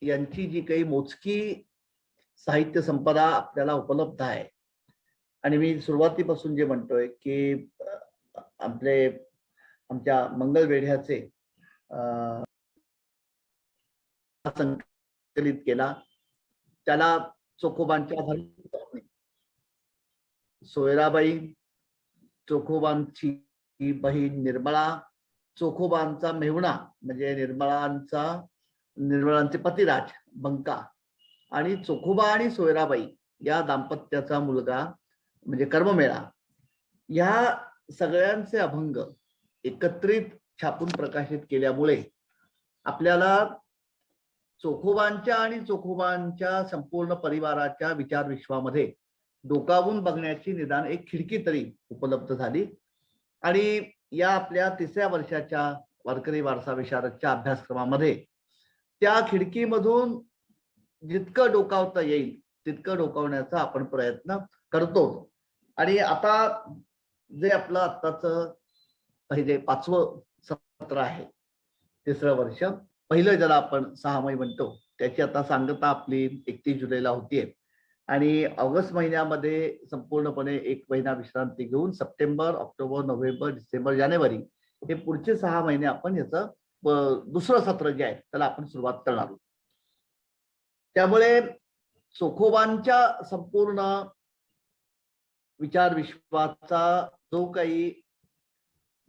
यांची जी काही मोजकी साहित्य संपदा आपल्याला उपलब्ध आहे, आणि मी सुरुवातीपासून जे म्हणतोय की आमच्या मंगलवेढ्याचे संकलित केला, त्याला चोखोबांच्या सोयराबाई, चोखोबांची बहीण निर्मळा, चोखोबांचा मेहुणा म्हणजे निर्मळांचे पतिराज बंका, आणि चोखोबा आणि सोयराबाई या दाम्पत्याचा मुलगा म्हणजे कर्ममेळा, या सगळ्यांचे अभंग एकत्रित छापून प्रकाशित केल्यामुळे आपल्याला चोखोबांच्या आणि चोखोबांच्या संपूर्ण परिवाराच्या विचार विश्वामध्ये डोकावून बघण्याची निदान एक खिडकी तरी उपलब्ध झाली. आणि या आपल्या 3ऱ्या वर्षाच्या वारकरी वारसा विशारदच्या अभ्यासक्रमामध्ये त्या खिडकीमधून जितकं डोकावता येईल तितकं डोकावण्याचा आपण प्रयत्न करतो. आणि आता जे आपलं आत्ताचं पहिले 5वं सत्र आहे, 3रं वर्ष, पहिलं ज्याला आपण 6 म्हणतो, त्याची आता सांगता आपली 31 जुलैला होतीये. आणि ऑगस्ट महिन्यामध्ये संपूर्णपणे 1 महिना विश्रांती घेऊन सप्टेंबर, ऑक्टोबर, नोव्हेंबर, डिसेंबर, जानेवारी हे पुढचे 6 महिने आपण याचं दुसरं सत्र जे आहे त्याला आपण सुरुवात करणार आहोत. त्यामुळे चोखोबांच्या संपूर्ण विचार विश्वाचा जो काही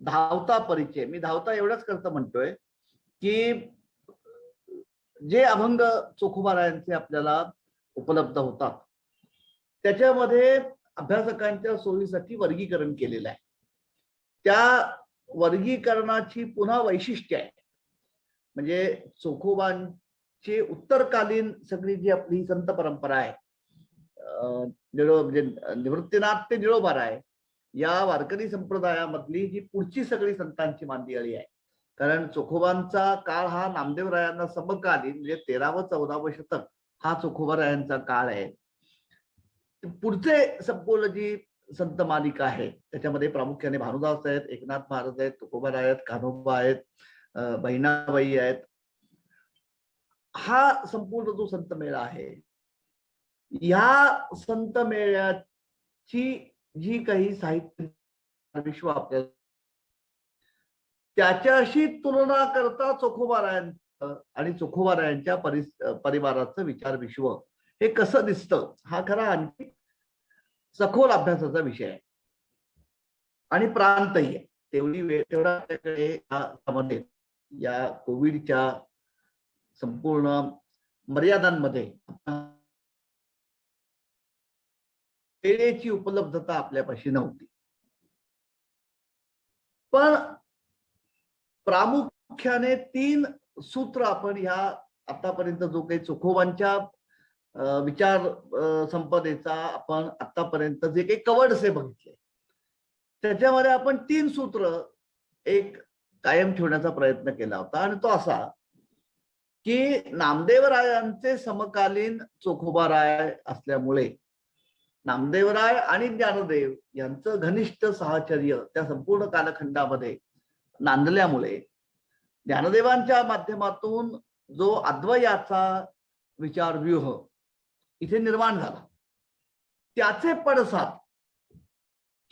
धावता परिचय, मी धावता एवढंच करता म्हणतोय की जे अभंग चोखोबारायांचे आपल्याला उपलब्ध होतात त्याच्यामध्ये अभ्यासकांच्या सोयीसाठी वर्गीकरण केलेलं आहे. त्या वर्गीकरणाची पुन्हा वैशिष्ट्य आहे, म्हणजे चोखोबांची उत्तरकालीन सगळी जी आपली संत परंपरा आहे, म्हणजे निवृत्तीनाथ ते निळोबाराय या वारकरी संप्रदायामधली जी पुढची सगळी संतांची मांदियाळी आहे, कारण चोखोबांचा काळ हा नामदेवरायांना समकालीन म्हणजे 13व 14व शतक हा चोखोबारायांचा काळ आहे. पुढचे संपूर्ण जी संत मालिका आहे त्याच्यामध्ये प्रामुख्याने भानुदास आहेत, एकनाथ महाराज आहेत, तुकोबाराय आहेत, कान्होबा आहेत, बहिणाबाई आहेत. हा संपूर्ण जो संत मेळा आहे, या संत मेळ्याची जी काही साहित्य विश्व आपल्याला त्याच्याशी तुलना करता चोखोबारायांचं आणि चोखोबारायांच्या परिवाराचं विचार विश्व हे कसं दिसतं हा खरा आणखी सखोल अभ्यासाचा विषय आहे. आणि प्रांतही आहे तेवढी वेळ तेवढा आपल्याकडे या कोविडच्या संपूर्ण मर्यादांमध्ये वेळेची उपलब्धता आपल्यापाशी नव्हती. पण प्रामुख्याने 3 सूत्र आपण ह्या आतापर्यंत जो काही चोखोबांच्या विचार संपदेचा आपण आतापर्यंत जे काही कवर्ड्स बघितले त्याच्यामध्ये आपण 3 सूत्र एक कायम ठेवण्याचा प्रयत्न केला होता. आणि तो असा की नामदेवरायांचे समकालीन चोखोबाराय असल्यामुळे नामदेवराय आणि ज्ञानदेव यांचं घनिष्ठ साहचर्य त्या संपूर्ण कालखंडामध्ये नांदल्यामुळे ज्ञानदेवांच्या माध्यमातून जो अद्वयाचा विचारव्यूह इथे निर्माण झाला त्याचे पडसाद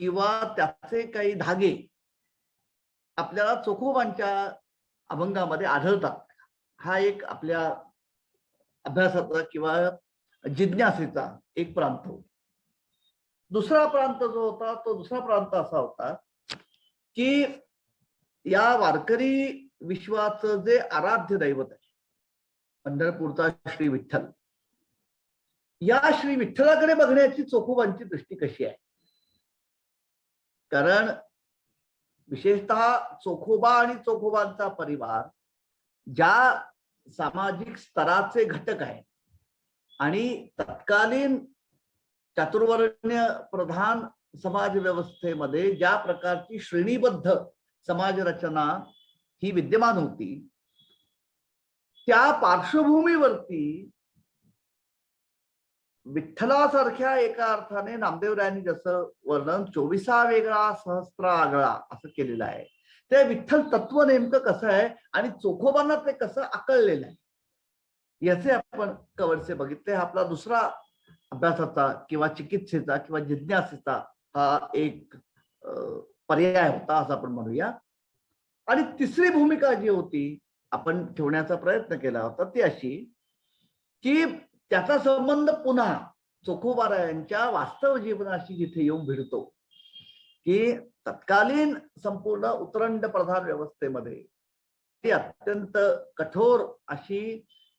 किंवा त्याचे काही धागे आपल्याला चोखोबांच्या अभंगामध्ये आढळतात. हा एक आपल्या अभ्यासाचा किंवा जिज्ञासेचा एक प्रांत होता. दुसरा प्रांत जो होता तो दुसरा प्रांत असा होता की या वारकरी विश्वाचं जे आराध्य दैवत आहे पंढरपूरचा श्री विठ्ठल, या श्री विठ्ठलाकडे बघण्याची चोखोबांची दृष्टी कशी आहे. कारण विशेषतः चोखोबा आणि चोखोबांचा परिवार ज्या सामाजिक स्तराचे घटक आहेत आणि तत्कालीन चातुर्वर्ण्य प्रधान समाज व्यवस्थेमध्ये ज्या प्रकारची श्रेणीबद्ध समाज रचना ही विद्यमान होती त्या पार्श्वभूमीवरती विठ्ठलासारख्या एका अर्थाने नामदेवरायांनी जसं वर्णन 24 वेगळा सहस्त्र आगळा असं केलेलं आहे, ते विठ्ठल तत्व नेमकं कसं आहे आणि चोखोबांना ते कसं आकळलेलं आहे याचे आपण कवरचे बघितले. हा आपला दुसरा अभ्यासाचा किंवा चिकित्सेचा किंवा जिज्ञासेचा हा एक पर्याय होता असं आपण म्हणूया. आणि तिसरी भूमिका जी होती आपण ठेवण्याचा प्रयत्न केला होता ती अशी की त्याचा संबंध पुन्हा चोखोबारायांच्या वास्तव जीवनाशी जिथे येऊन भिडतो की तत्कालीन संपूर्ण उतरंड प्रधान व्यवस्थेमध्ये ती अत्यंत कठोर अशी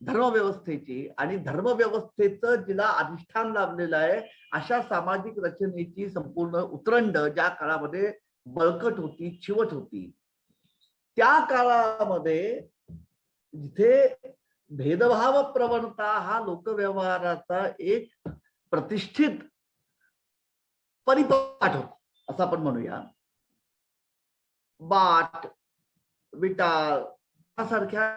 धर्मव्यवस्थेची आणि धर्मव्यवस्थेचं जिला अधिष्ठान लाभलेलं आहे अशा सामाजिक रचनेची संपूर्ण उतरंड ज्या काळामध्ये बळकट होती, चिवट होती, त्या काळामध्ये जिथे भेदभाव प्रवणता हा लोकव्यवहाराचा एक प्रतिष्ठित परिपाठ होता असं आपण म्हणूया. बाट, विटाळ यासारख्या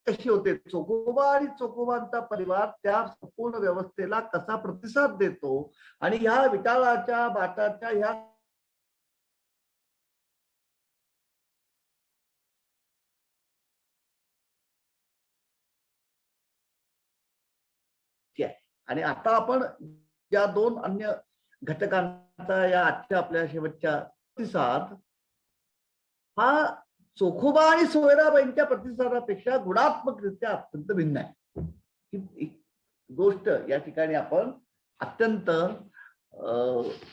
कशी होते, चोखोबा आणि चोखोबांचा परिवार त्या संपूर्ण व्यवस्थेला कसा प्रतिसाद देतो आणि ह्या विटाळाच्या बाटाच्या ह्या आणि आता आपण या दोन अन्य घटकांचा या आजच्या आपल्या शेवटच्या प्रतिसाद हा चोखोबा आणि सोयराबाईंच्या प्रतिसादापेक्षा गुणात्मकरित्या अत्यंत भिन्न आहे. ही गोष्ट या ठिकाणी आपण अत्यंत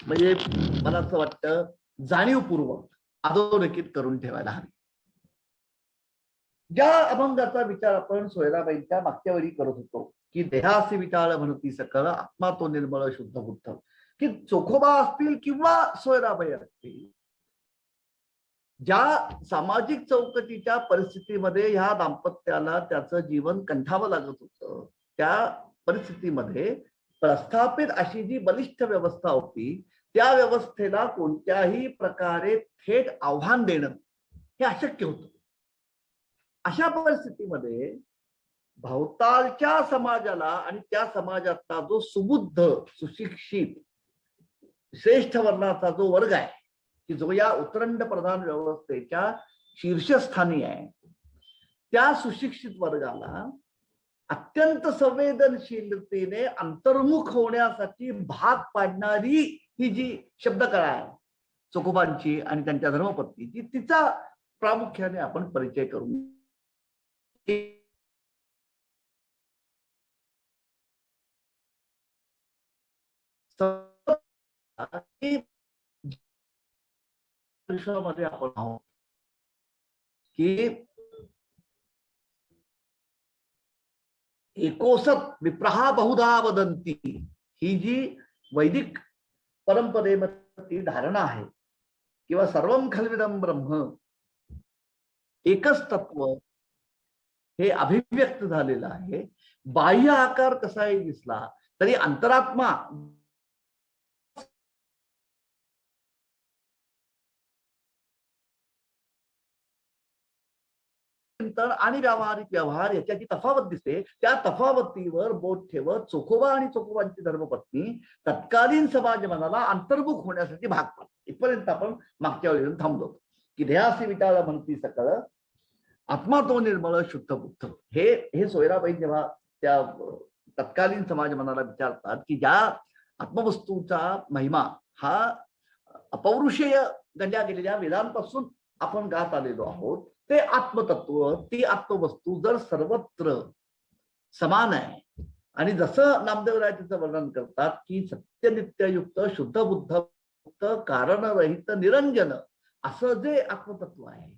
म्हणजे मला असं वाटतं जाणीवपूर्वक अधोरेखित करून ठेवायला हवी. ज्या अभंगाचा विचार आपण सोयराबाईंच्या मागच्या वेळी करत होतो की देहासी विटाळ म्हणती सकळ आत्मा तो निर्मळ शुद्ध बुद्ध, की चोखोबा असतील किंवा सोयराबाई असतील, ज्या सामाजिक चौकटीच्या परिस्थितीमध्ये ह्या दाम्पत्याला त्याचं जीवन कंठावं लागत होतं, त्या परिस्थितीमध्ये प्रस्थापित अशी जी बलिष्ठ व्यवस्था होती त्या व्यवस्थेला कोणत्याही प्रकारे थेट आव्हान देणं हे अशक्य होतं. अशा परिस्थितीमध्ये भवतालच्या समाजाला आणि त्या समाजातला जो सुबुद्ध सुशिक्षित श्रेष्ठ वर्णाचा जो वर्ग आहे की जो या उतरंड प्रधान व्यवस्थेच्या शीर्षस्थानी आहे, त्या सुशिक्षित वर्गाला अत्यंत संवेदनशीलतेने अंतर्मुख होण्यासाठी भाग पाडणारी ही जी शब्दकळा आहे चोखोबांची आणि त्यांच्या धर्मपत्नीची, तिचा प्रामुख्याने आपण परिचय करून मध्ये आपण आहोत की एकोसत विप्रहा बहुधा वदंती ही जी वैदिक परंपरेमध्ये धारणा आहे किंवा सर्वं खल्विदं ब्रह्म एकच तत्व हे अभिव्यक्त झालेलं आहे. बाह्य आकार कसाही दिसला तरी अंतरात्मा आणि व्यावहारिक व्यवहार याच्याची तफावत दिसते. त्या तफावतीवर बोट ठेवत चोखोबा आणि चोखोबांची धर्मपत्नी तत्कालीन समाज मनाला अंतर्मुख होण्यासाठी भाग पाडते. इथपर्यंत आपण मागच्या वेळी थांबलो की ध्येयासी विटाळ म्हणती सकळ आत्मा तो निर्मळ शुद्ध बुद्ध. हे सोयराबाई जेव्हा त्या तत्कालीन समाज मनाला विचारतात की ज्या आत्मवस्तूचा महिमा हा अपौरुषेय गणल्या गेलेल्या वेदांपासून आपण गात आलेलो आहोत, ते आत्मतत्व ती आत्मवस्तू जर सर्वत्र समान आहे आणि जसं नामदेवराय तिचं वर्णन करतात की सत्यनित्ययुक्त शुद्ध बुद्ध मुक्त कारणरहित निरंजन असं जे आत्मतत्व आहे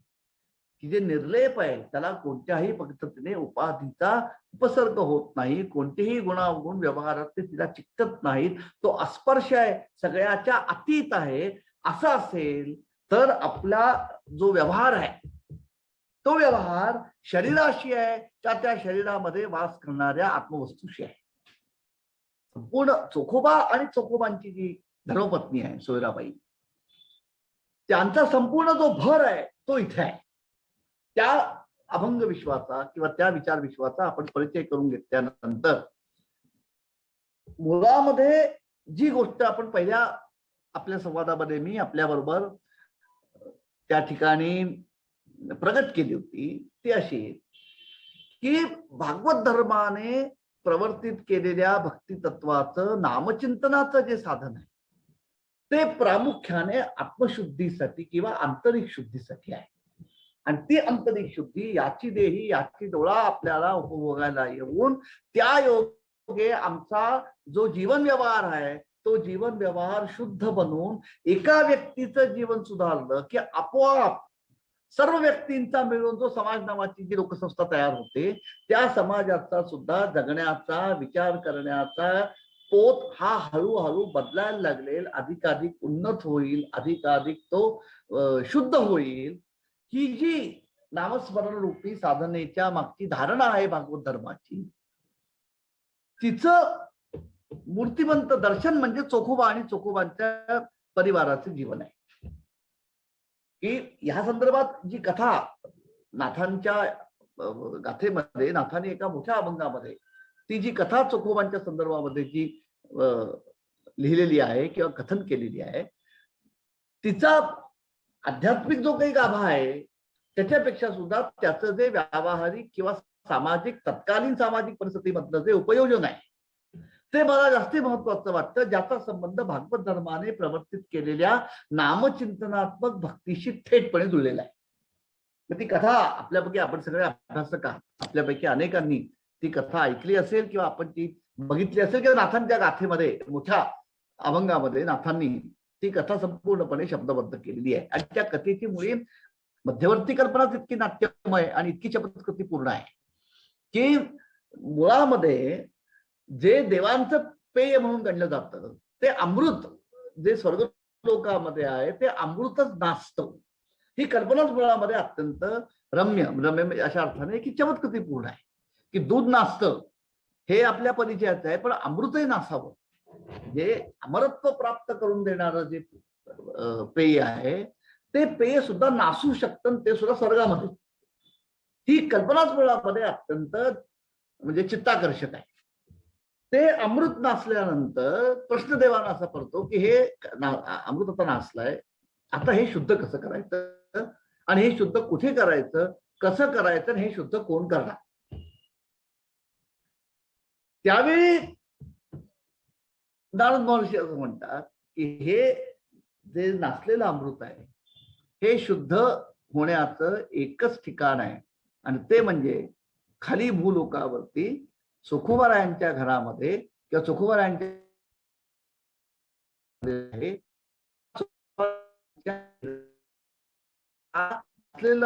की जे निर्लेप आहे, त्याला कोणत्याही पद्धतीने उपाधीचा उपसर्ग होत नाही, कोणतेही गुणावगुण व्यवहारात ते तिला चिकटत नाहीत, तो अस्पर्श आहे, सगळ्याच्या अतीत आहे, असं असेल तर आपला जो व्यवहार आहे तो व्यवहार शरीराशी आहे का त्या शरीरामध्ये वास करणाऱ्या आत्मवस्तूशी आहे. संपूर्ण चोखोबा आणि चोखोबांची जी धर्मपत्नी आहे सोयराबाई, त्यांचा संपूर्ण जो भर आहे तो इथे आहे. त्या अभंग विश्वाचा किंवा त्या विचार विश्वाचा आपण परिचय करून घेतल्यानंतर मुळामध्ये जी गोष्ट आपण पहिल्या आपल्या संवादामध्ये मी आपल्या बरोबर त्या ठिकाणी प्रगट केली होती ती अशी की भागवत धर्माने प्रवर्तित केलेल्या भक्ती तत्वाचं नामचिंतनाचं जे साधन आहे ते प्रामुख्याने आत्मशुद्धीसाठी किंवा आंतरिक शुद्धीसाठी आहे. आणि ती आंतरिक शुद्धी याची देही याची डोळा आपल्याला उपभोगायला येऊन त्या योगे आमचा जो जीवन व्यवहार आहे तो जीवन व्यवहार शुद्ध बनवून एका व्यक्तीचं जीवन सुधारलं की आपोआप सर्व व्यक्तींचा मिळून जो समाज नावाची जी लोकसंस्था तयार होते त्या समाजाचा सुद्धा जगण्याचा विचार करण्याचा पोत हा हळूहळू बदलायला लागेल, अधिकाधिक उन्नत होईल, अधिकाधिक तो शुद्ध होईल. ही जी नामस्मरण रूपी साधनेच्या मागची धारणा आहे भागवत धर्माची तिचं मूर्तिमंत दर्शन म्हणजे चोखोबा आणि चोखोबांच्या परिवाराचे जीवन आहे. की ह्या संदर्भात जी कथा नाथांच्या गाथेमध्ये नाथाने एका मोठ्या अभंगामध्ये ती जी कथा चोखोबांच्या संदर्भामध्ये जी लिहिलेली आहे किंवा कथन केलेली आहे तिचा आध्यात्मिक जो काही गाभा आहे त्याच्यापेक्षा सुद्धा त्याचं जे व्यावहारिक किंवा सामाजिक तत्कालीन सामाजिक परिस्थितीमधलं जे उपयोजन आहे ते मला जास्ती महत्वाचं वाटतं, ज्याचा संबंध भागवत धर्माने प्रवर्तित केलेल्या नामचिंतनात्मक भक्तीशी थेटपणे जुळलेला आहे. ती कथा आपल्यापैकी आपण सगळे अभ्यासक आहात, आपल्यापैकी अनेकांनी ती कथा ऐकली असेल किंवा आपण ती बघितली असेल किंवा नाथांच्या गाथेमध्ये मोठ्या अभंगामध्ये नाथांनी ती कथा संपूर्णपणे शब्दबद्ध केलेली आहे. आणि त्या कथेची मुळी मध्यवर्ती कल्पनाच इतकी नाट्यमय आणि इतकी चमत्कृतीपूर्ण आहे की मुळामध्ये जे देवांचं पेय म्हणून गणलं जातं ते अमृत जे स्वर्ग लोकामध्ये आहे ते अमृतच नासतं. ही कल्पनाच मुळामध्ये अत्यंत रम्य रम्य अशा अर्थाने की चमत्कृतीपूर्ण आहे की दूध नासतं हे आपल्या परिचयाचं आहे, पण अमृतही नासावं जे अमरत्व प्राप्त करून देणारं जे पेय आहे ते पेय सुद्धा नासू शकतं, ते सुद्धा स्वर्गामध्ये. ही कल्पनाच मुळामध्ये अत्यंत म्हणजे चित्ताकर्षक आहे. ते अमृत नासल्यानंतर प्रश्न देवाना असा पडतो की हे अमृत आता नासलाय, आता हे शुद्ध कसं करायचं आणि हे शुद्ध कुठे करायचं, कसं करायचं, हे शुद्ध कोण करणार. त्यावेळी नारद महर्षी असं म्हणतात की हे जे नासलेलं अमृत आहे हे शुद्ध होण्याचं एकच ठिकाण आहे आणि ते म्हणजे खाली भूलोकावरती चोखोबारायांच्या घरामध्ये किंवा चोखोबारायांच्या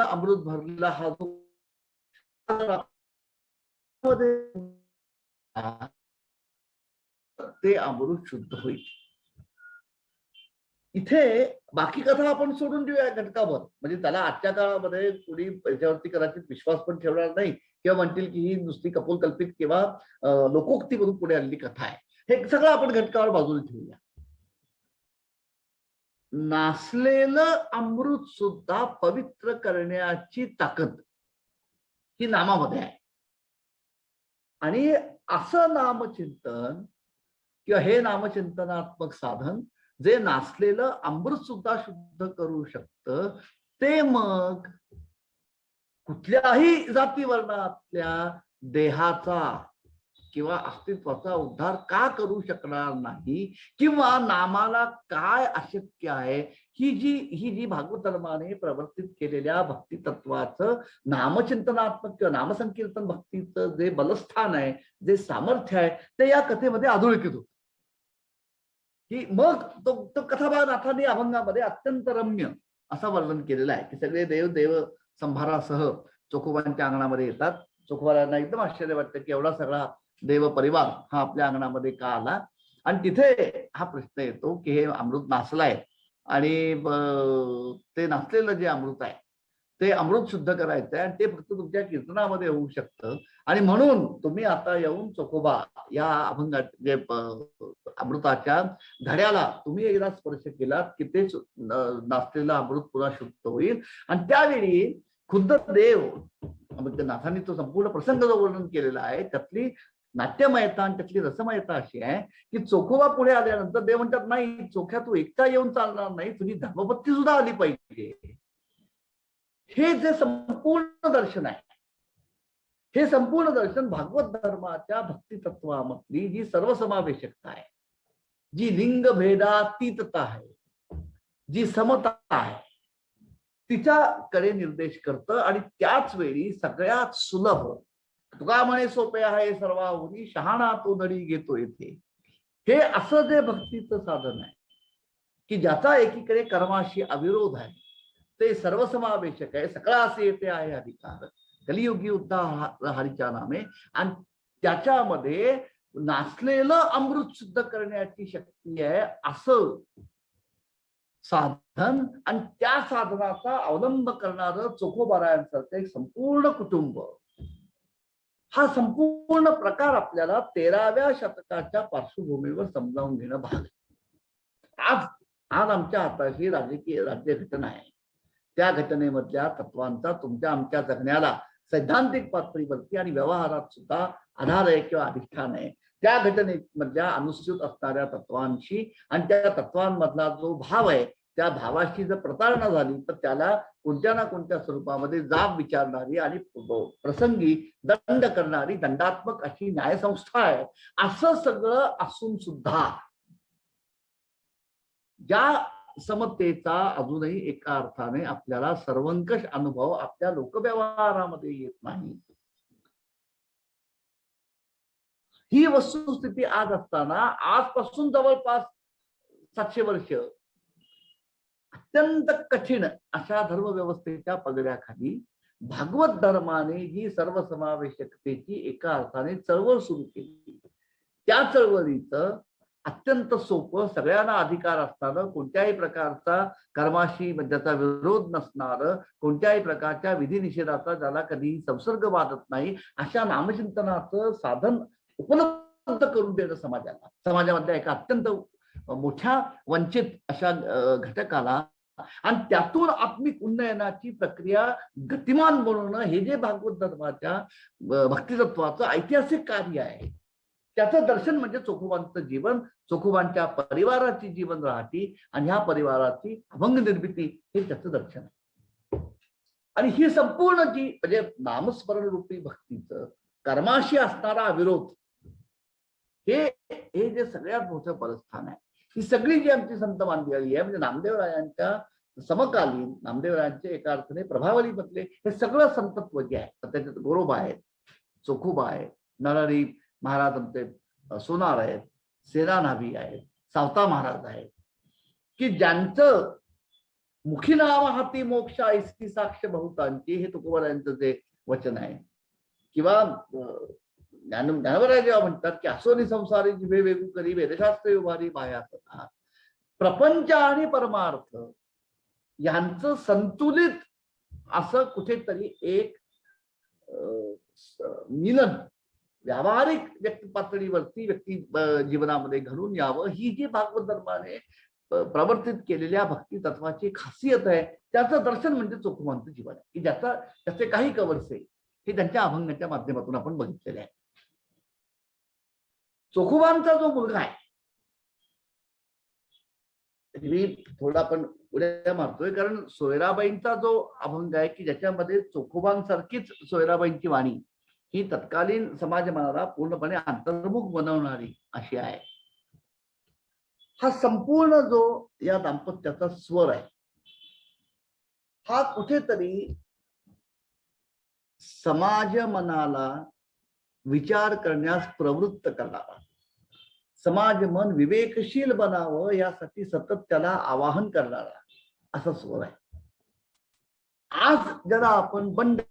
अमृत भरलेला हा जो ते अमृत शुद्ध होईल. इथे बाकी कथा आपण सोडून देऊया घटकावर, म्हणजे त्याला आजच्या काळामध्ये कोणी त्याच्यावरती कदाचित विश्वास पण ठेवणार नाही किंवा म्हणतील की ही नुसती कपोल कल्पित किंवा लोकोक्ती करून पुढे आलेली कथा आहे. हे सगळं आपण घटकावर बाजूला ठेवूया. नासलेलं अमृत सुद्धा पवित्र करण्याची ताकद ही नामामध्ये आहे. आणि असं नामचिंतन किंवा हे नामचिंतनात्मक साधन जे नासलेलं अमृत सुद्धा शुद्ध करू शकतं, ते मग कुठल्याही जाती वर्णातल्या देहाचा किंवा अस्तित्वाचा उद्धार का करू शकणार नाही किंवा नामाला काय अशक्य आहे, ही जी भागवत धर्माने प्रवर्तित केलेल्या भक्ती तत्वाचं नामचिंतनात्मक किंवा नामसंकीर्तन भक्तीचं जे बलस्थान आहे, जे सामर्थ्य आहे, ते या कथेमध्ये अधोरेखित होतं. की मग तो कथाभाग नाथांनी अभंगामध्ये अत्यंत रम्य असं वर्णन केलेलं आहे की सगळे देव संभारासह चोखोबांच्या अंगणामध्ये येतात. चोखोबारांना एकदम आश्चर्य वाटतं की एवढा सगळा देव परिवार हा आपल्या अंगणामध्ये का आला. आणि तिथे हा प्रश्न येतो की हे अमृत नासलाय आणि ते नासलेलं जे अमृत आहे ते अमृत शुद्ध करायचं आहे आणि ते फक्त तुमच्या कीर्तनामध्ये होऊ शकतं. आणि म्हणून तुम्ही आता येऊन चोखोबा या अभंगात जे अमृताच्या धड्याला तुम्ही एकदा स्पर्श केलात की तेच नासलेलं अमृत पुन्हा शुद्ध होईल. आणि त्यावेळी खुद्द देव नाथांनी तो संपूर्ण प्रसंग जो वर्णन केलेला आहे त्यातली नाट्यमयता आणि त्यातली रसमयता अशी आहे की चोखोबा पुढे आल्यानंतर देव म्हणतात, नाही चोख्या तू एकटा येऊन चालणार नाही, तुझी धर्मपत्नी सुद्धा आली पाहिजे. हे जे संपूर्ण दर्शन आहे, हे संपूर्ण दर्शन भागवत धर्माच्या भक्तितत्वामधली जी सर्वसमावेशकता आहे, जी लिंग भेदातीतता आहे, जी समता आहे, तिच्याकडे निर्देश करतं. आणि त्याच वेळी सगळ्यात सुलभ, तुका म्हणे सोपे आहे सर्वाहुरी, शहाणा तो धडी घेतो येथे, हे असं जे भक्तीचं साधन आहे की ज्याचा एकीकडे कर्माशी अविरोध आहे, ते सर्वसमावेशक आहे, सकळा असे येते आहे अधिकार, कलियुगी उद्धार हरीच्या नामे, आणि त्याच्यामध्ये नाचलेलं अमृत शुद्ध करण्याची शक्ती आहे असं साधन. आणि त्या साधनाचा अवलंब करणारं चोखोबारायांसारखं एक संपूर्ण कुटुंब, हा संपूर्ण प्रकार आपल्याला 13व्या शतकाच्या पार्श्वभूमीवर समजावून घेणं भाग आहे. आज आज आमच्या हाताशी राजकीय राज्य घटना आहे, त्या घटनेमधल्या तत्वांचा तुमच्या आमच्या जगण्याला सैद्धांतिक पातळीवरती आणि व्यवहारात सुद्धा आधार आहे किंवा अधिष्ठान आहे. त्या घटनेमधल्या अनुस्यूत असणाऱ्या तत्वांशी आणि त्या तत्वांमधला जो भाव आहे, त्या भावाशी जर प्रतारणा झाली तर त्याला कोणत्या ना कोणत्या स्वरूपामध्ये जाब विचारणारी आणि प्रसंगी दंड करणारी दंडात्मक अशी न्यायसंस्था आहे. असं सगळं असून सुद्धा ज्या समतेचा अजूनही एका अर्थाने आपल्याला सर्वंकष अनुभव आपल्या लोकव्यवहारामध्ये येत नाही, ही वस्तुस्थिती आज असताना आजपासून जवळपास 700 वर्ष अत्यंत कठीण अशा धर्मव्यवस्थेच्या पगड्याखाली भागवत धर्माने जी सर्वसमावेशकतेची एका अर्थाने चळवळ सुरू केली, त्या चळवळीचं अत्यंत सोपं, सगळ्यांना अधिकार असणारं, कोणत्याही प्रकारचा कर्माशी ज्याचा विरोध नसणारं, कोणत्याही प्रकारच्या विधिनिषेधाचा ज्याला कधीही संसर्ग वाढत नाही, अशा नामचिंतनाचं साधन उपलब्ध करून देणं समाजाला, समाजामधल्या एका अत्यंत मोठ्या वंचित अशा घटकाला, आणि त्यातून आत्मिक उन्नयनाची प्रक्रिया गतिमान बनवणं, हे जे भागवत धर्माच्या भक्तितत्वाचं ऐतिहासिक कार्य आहे, त्याचं दर्शन म्हणजे चोखोबांचं जीवन, चोखोबांच्या परिवाराची जीवन राहती आणि ह्या परिवाराची अभंग निर्मिती, हे त्याचं दर्शन आहे. आणि ही संपूर्ण जी म्हणजे नामस्मरण रूपी भक्तीचं कर्माशी असणारा विरोध, हे जे सगळ्यात मोठं परस्थान आहे. ही सगळी जी आमची संत मंडळी आहे, म्हणजे नामदेवरायांच्या समकालीन, नामदेवरायांचे एका अर्थाने प्रभावली मधले हे सगळं संतत्व जे आहे, त्याच्यात गोरोबा आहेत, चोखोबा आहे, नरहरी महाराज आमचे सोनार आहेत, सेनानाभी आहेत, सावता महाराज आहेत, की ज्यांचं मुखी नाम हाती मोक्षा ऐसी साक्ष बहुतांची, हे तुकोबारायांचं जे वचन आहे. किंवा ज्ञानोबा जेव्हा म्हणतात की असोनी संसारी जिभे वेगू करी वेदशास्त्र उभारी बाह्यात, प्रपंच आणि परमार्थ यांचं संतुलित असं कुठेतरी एक मिलन व्यावहारिक व्यक्ती पातळीवरती व्यक्ती जीवनामध्ये घडून यावं, ही जी भागवत धर्माने प्रवर्तित केलेल्या भक्ती तत्वाची खासियत आहे, त्याचं दर्शन म्हणजे चोखोबांचं जीवन आहे, की त्याचे काही कवरसे हे त्यांच्या अभंगाच्या माध्यमातून आपण बघितलेले आहे. चोखोबांचा जो मुलगा आहे, मी थोडा आपण उड्या मारतोय, कारण सोयराबाईंचा जो अभंग आहे की ज्याच्यामध्ये चोखोबांसारखीच सोयराबाईंची वाणी ही तत्कालीन समाजमनाला पूर्णपणे अंतर्मुख बनवणारी अशी आहे. हा संपूर्ण जो या दाम्पत्याचा स्वर आहे, हा कुठेतरी समाज मनाला विचार करण्यास प्रवृत्त करणारा, समाज मन विवेकशील बनावं यासाठी सतत त्याला आवाहन करणारा असा स्वर आहे. आज ज्याला आपण बंड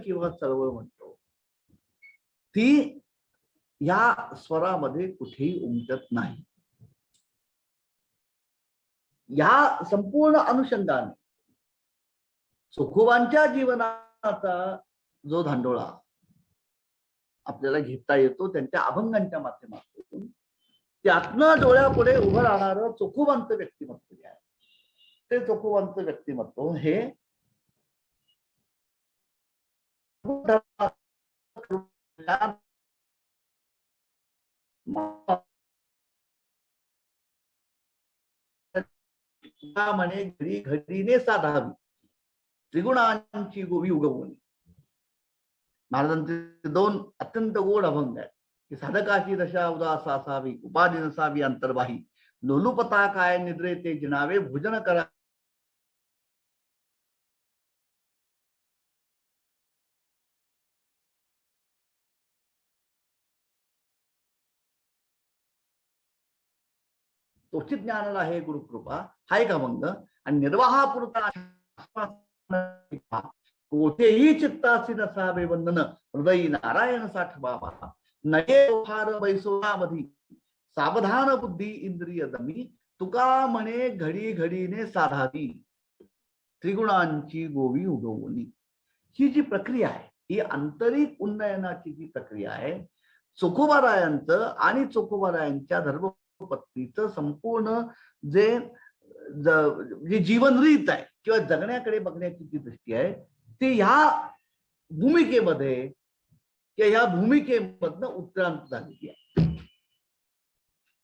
किंवा चळवळ म्हणतो, ती या स्वरामध्ये कुठेही उमटत नाही. या संपूर्ण अनुषंगाने चोखोबांच्या जीवनाचा जो धांडोळा आपल्याला घेता येतो त्यांच्या अभंगांच्या माध्यमातून, त्यातनं डोळ्यापुढे उभं राहणारं चोखोबांचं व्यक्तिमत्व जे आहे, ते चोखोबांचं व्यक्तिमत्व हे म्हणे घडी घडीने साधावी त्रिगुणांची गोवी उगवणी. महाराजांचे दोन अत्यंत गोड अभंग आहेत की साधकाची दशा उदास असावी, उपाधी नसावी अंतर्बाही, लोलुपता काय निद्रे ते जिनावे, भोजन करा तोची ज्ञानाला हे गुरुकृपा, हा एक अभंग. आणि निर्वाहापुरता कोठेही चित्तासी नसावे वंदन, हृदयी नारायण साठ बाबा, नये फार बैसोनामधी, सावधान बुद्धी इंद्रिय दमी, तुका म्हणे घडी घडीने साधावी त्रिगुणांची गोवी उगवणी. ही जी प्रक्रिया आहे ही आंतरिक उन्नयनाची जी प्रक्रिया आहे, चोखोबारायांचं आणि चोखोबारायांच्या धर्मपत्नीचं संपूर्ण जे जीवन रीत आहे किंवा जगण्याकडे बघण्याची जी दृष्टी आहे ती ह्या भूमिकेमध्ये किंवा ह्या भूमिकेमधनं उत्क्रांत झालेली आहे.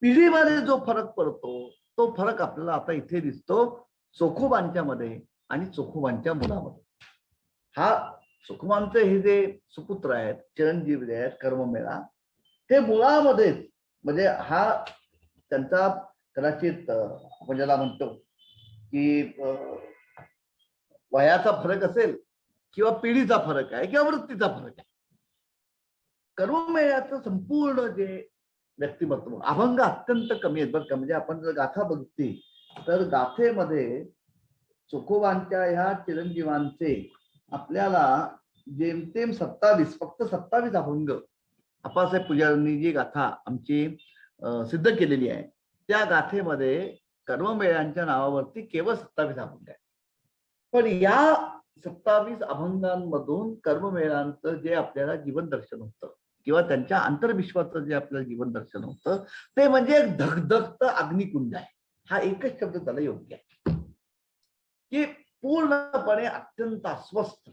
पिढीमध्ये जो फरक पडतो तो फरक आपल्याला आता इथे दिसतो चोखोबांच्या मध्ये आणि चोखोबांच्या मुलामध्ये. हा चोखोबांचे हे जे सुपुत्र आहेत, चिरंजीव जे आहेत कर्ममेळा, ते मुळामध्येच म्हणजे हा त्यांचा कदाचित आपण ज्याला म्हणतो की वयाचा फरक असेल किंवा पिढीचा फरक आहे किंवा वृत्तीचा फरक आहे. कर्ममेळ्याचं संपूर्ण जे व्यक्तिमत्व, अभंग अत्यंत कमी आहेत बरं का. म्हणजे आपण जर गाथा बघितली तर गाथेमध्ये चोखोबांच्या ह्या चिरंजीवांचे आपल्याला जेमतेम 27, फक्त 27 अभंग आप्पासाहेब पुजाऱ्यांनी जी गाथा आमची सिद्ध केलेली आहे त्या गाथेमध्ये कर्ममेळ्यांच्या नावावरती केवळ 27 अभंग आहे. पण या 27 अभंगांमधून कर्ममेळ्यांचं जे आपल्याला जीवन दर्शन होतं किंवा त्यांच्या अंतर्विश्वाचं जे आपल्याला जीवन दर्शन होतं ते म्हणजे एक धगधगत अग्निकुंड आहे. हा एकच शब्द त्याला योग्य आहे की पूर्णपणे अत्यंत अस्वस्थ,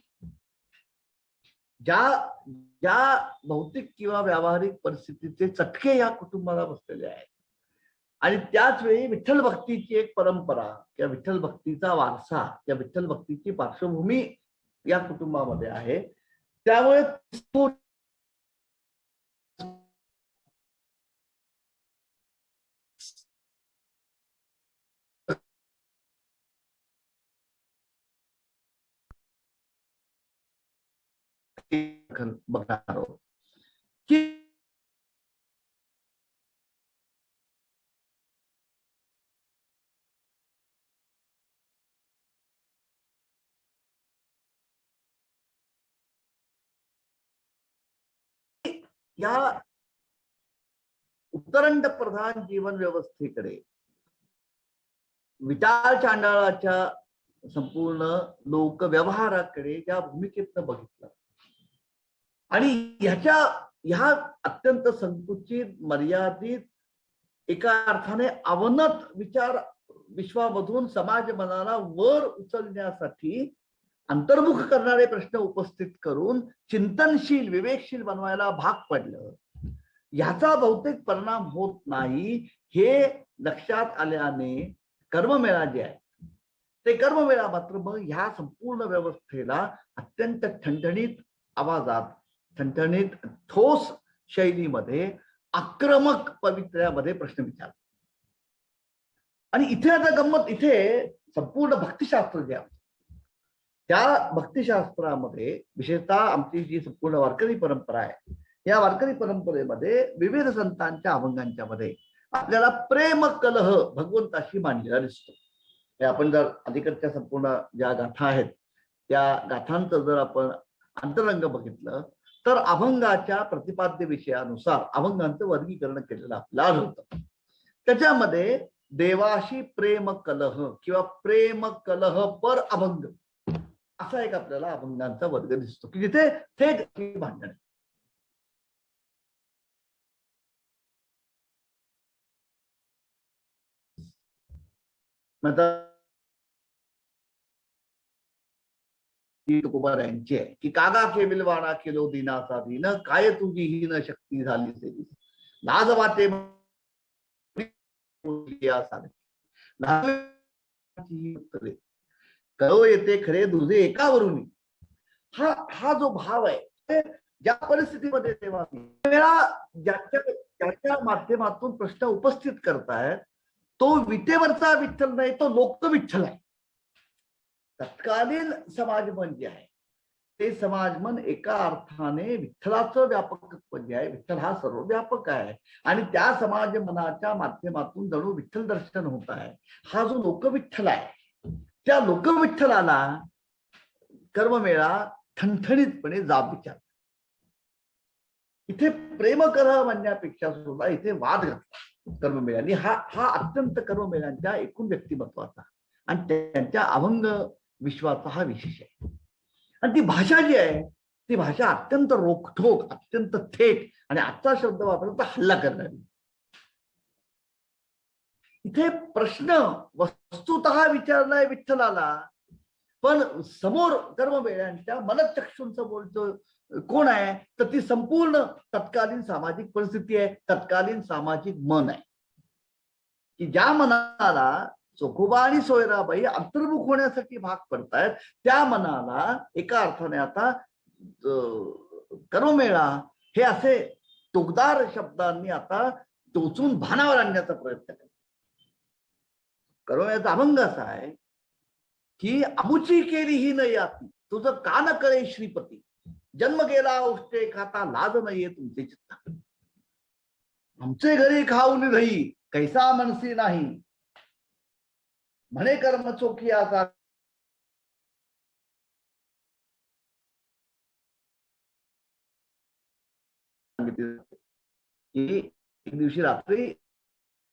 ज्या भौतिक किंवा व्यावहारिक परिस्थितीचे चटके या कुटुंबाला बसलेले आहेत आणि त्याच वेळी विठ्ठल भक्तीची एक परंपरा किंवा विठ्ठल भक्तीचा वारसा किंवा विठ्ठल भक्तीची पार्श्वभूमी या कुटुंबामध्ये आहे. त्यामुळे बघणार आहोत की या उत्तरंड प्रधान जीवन व्यवस्थेकडे विचार चांडाळाच्या संपूर्ण लोक व्यवहाराकडे ज्या भूमिकेतनं बघितलं आणि ह्या अत्यंत संकुचित मर्यादित एका अर्थाने अवनत विचार विश्वामधून समाज मनाला वर उचलण्यासाठी अंतर्मुख करणारे प्रश्न उपस्थित करून चिंतनशील विवेकशील बनवायला भाग पडलं. याचा बहुतेक परिणाम होत नाही हे लक्षात आल्याने कर्ममेळा जे आहे ते कर्ममेळा मात्र मग ह्या संपूर्ण व्यवस्थेला अत्यंत ठणठणीत आवाजात, ठणठणीत ठोस शैलीमध्ये, आक्रमक पवित्र्यामध्ये प्रश्न विचार. आणि इथे आता गंमत, इथे संपूर्ण भक्तिशास्त्र जे आहे त्या भक्तिशास्त्रामध्ये विशेषतः आमची जी संपूर्ण वारकरी परंपरा आहे या वारकरी परंपरेमध्ये विविध संतांच्या अभंगांच्या मध्ये आपल्याला प्रेम कलह भगवंताशी मांडलेला दिसतो. हे आपण जर अलीकडच्या संपूर्ण ज्या गाथा आहेत त्या गाथांचं जर आपण अंतरंग बघितलं तर अभंगाच्या प्रतिपाद्य विषयानुसार अभंगांचं वर्गीकरण केलेलं आपल्याला होतं. त्याच्यामध्ये देवाशी प्रेम कलह किंवा प्रेम कलह पर अभंग असा एक आपल्याला अभंगांचा वर्ग दिसतो की जिथे थेट भांडण. तुकोबारायांची आहे की कागा केविलवाडा केलो दिनाचा दिन, काय तुझी ही न शक्ती झाली सेवी, लाज वाटे कळव येते खरे दुजे एकावरून. हा हा जो भाव आहे, ज्या परिस्थितीमध्ये तेव्हा ज्याच्या माध्यमातून प्रश्न उपस्थित करतायत तो विटेवरचा विठ्ठल नाही, तो लोक विठ्ठल आहे. तत्कालीन समाजमन जे आहे ते समाजमन एका अर्थाने विठ्ठलाचं व्यापकत्व जे आहे, विठ्ठल हा सर्वव्यापक आहे आणि त्या समाज मनाच्या माध्यमातून जणू विठ्ठल दर्शन होत आहे. हा जो लोकविठ्ठल आहे त्या लोकविठ्ठलाला कर्ममेळा ठणठणीतपणे जाब विचार. इथे प्रेम कर म्हणण्यापेक्षा सुद्धा इथे वाद घातला कर्ममेळ्यांनी. हा अत्यंत कर्ममेळ्यांच्या एकूण व्यक्तिमत्वाचा आणि त्यांच्या अभंग विश्वाचा हा विशेष आहे. आणि ती भाषा जी आहे ती भाषा अत्यंत रोखठोक, अत्यंत थेट आणि आजचा शब्द वापरला तर हल्ला करणारी. इथे प्रश्न वस्तुतः विचारलाय विठ्ठलाला, पण समोर कर्ममेळ्यांच्या मनचक्षूंचं बोलतो कोण आहे तर ती संपूर्ण तत्कालीन सामाजिक परिस्थिती आहे, तत्कालीन सामाजिक मन आहे की ज्या मनाला चोखोबा आणि सोयराबाई अंतर्मुख होण्यासाठी भाग पडतायत, त्या मनाला एका अर्थाने आता कर्ममेळा हे असे टोकदार शब्दांनी आता टोचून भानावर आणण्याचा प्रयत्न करतो. कर्ममेळ्याचा अभंग असा आहे की अमुची केली ही न याती, तुझं का न कळे श्रीपती, जन्म गेला उष्टे खाता लाज न ये तुमचे चित्ता, आमचे घरी खाऊन दही कैसा मनसी नाही, म्हणे कर्म चोखी असा एक दिवशी रात्री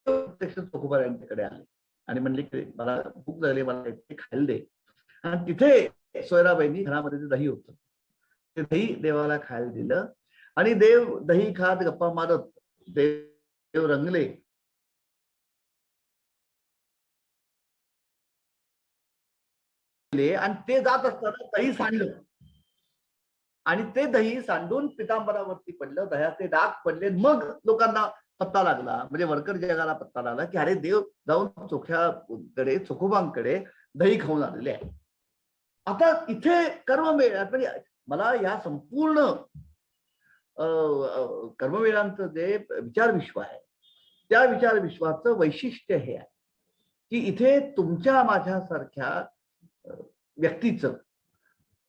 प्रत्यक्ष चोखोबा यांच्याकडे आले आणि म्हणले की मला भूक लागली, मला ते खायला दे. आणि तिथे सोयराबाईंनी घरामध्ये ते दही होतं, ते दही देवाला खायला दिलं आणि देव दही खात गप्पा मारत देव रंगले. आणि ते जात असताना दही सांडलं आणि ते दही सांडून पितांबरावरती पडलं, दह्याचे डाग पडले. मग लोकांना पत्ता लागला, म्हणजे वरकर जगाला पत्ता लागला की अरे देव जाऊन चोख्याकडे चोखोबांकडे दही खाऊन आलेले आहे. आता इथे कर्ममेळ्यात म्हणजे मला या संपूर्ण कर्ममेळ्यांचं जे विचार विश्व आहे त्या विचार विश्वाचं वैशिष्ट्य हे आहे की इथे तुमच्या माझ्यासारख्या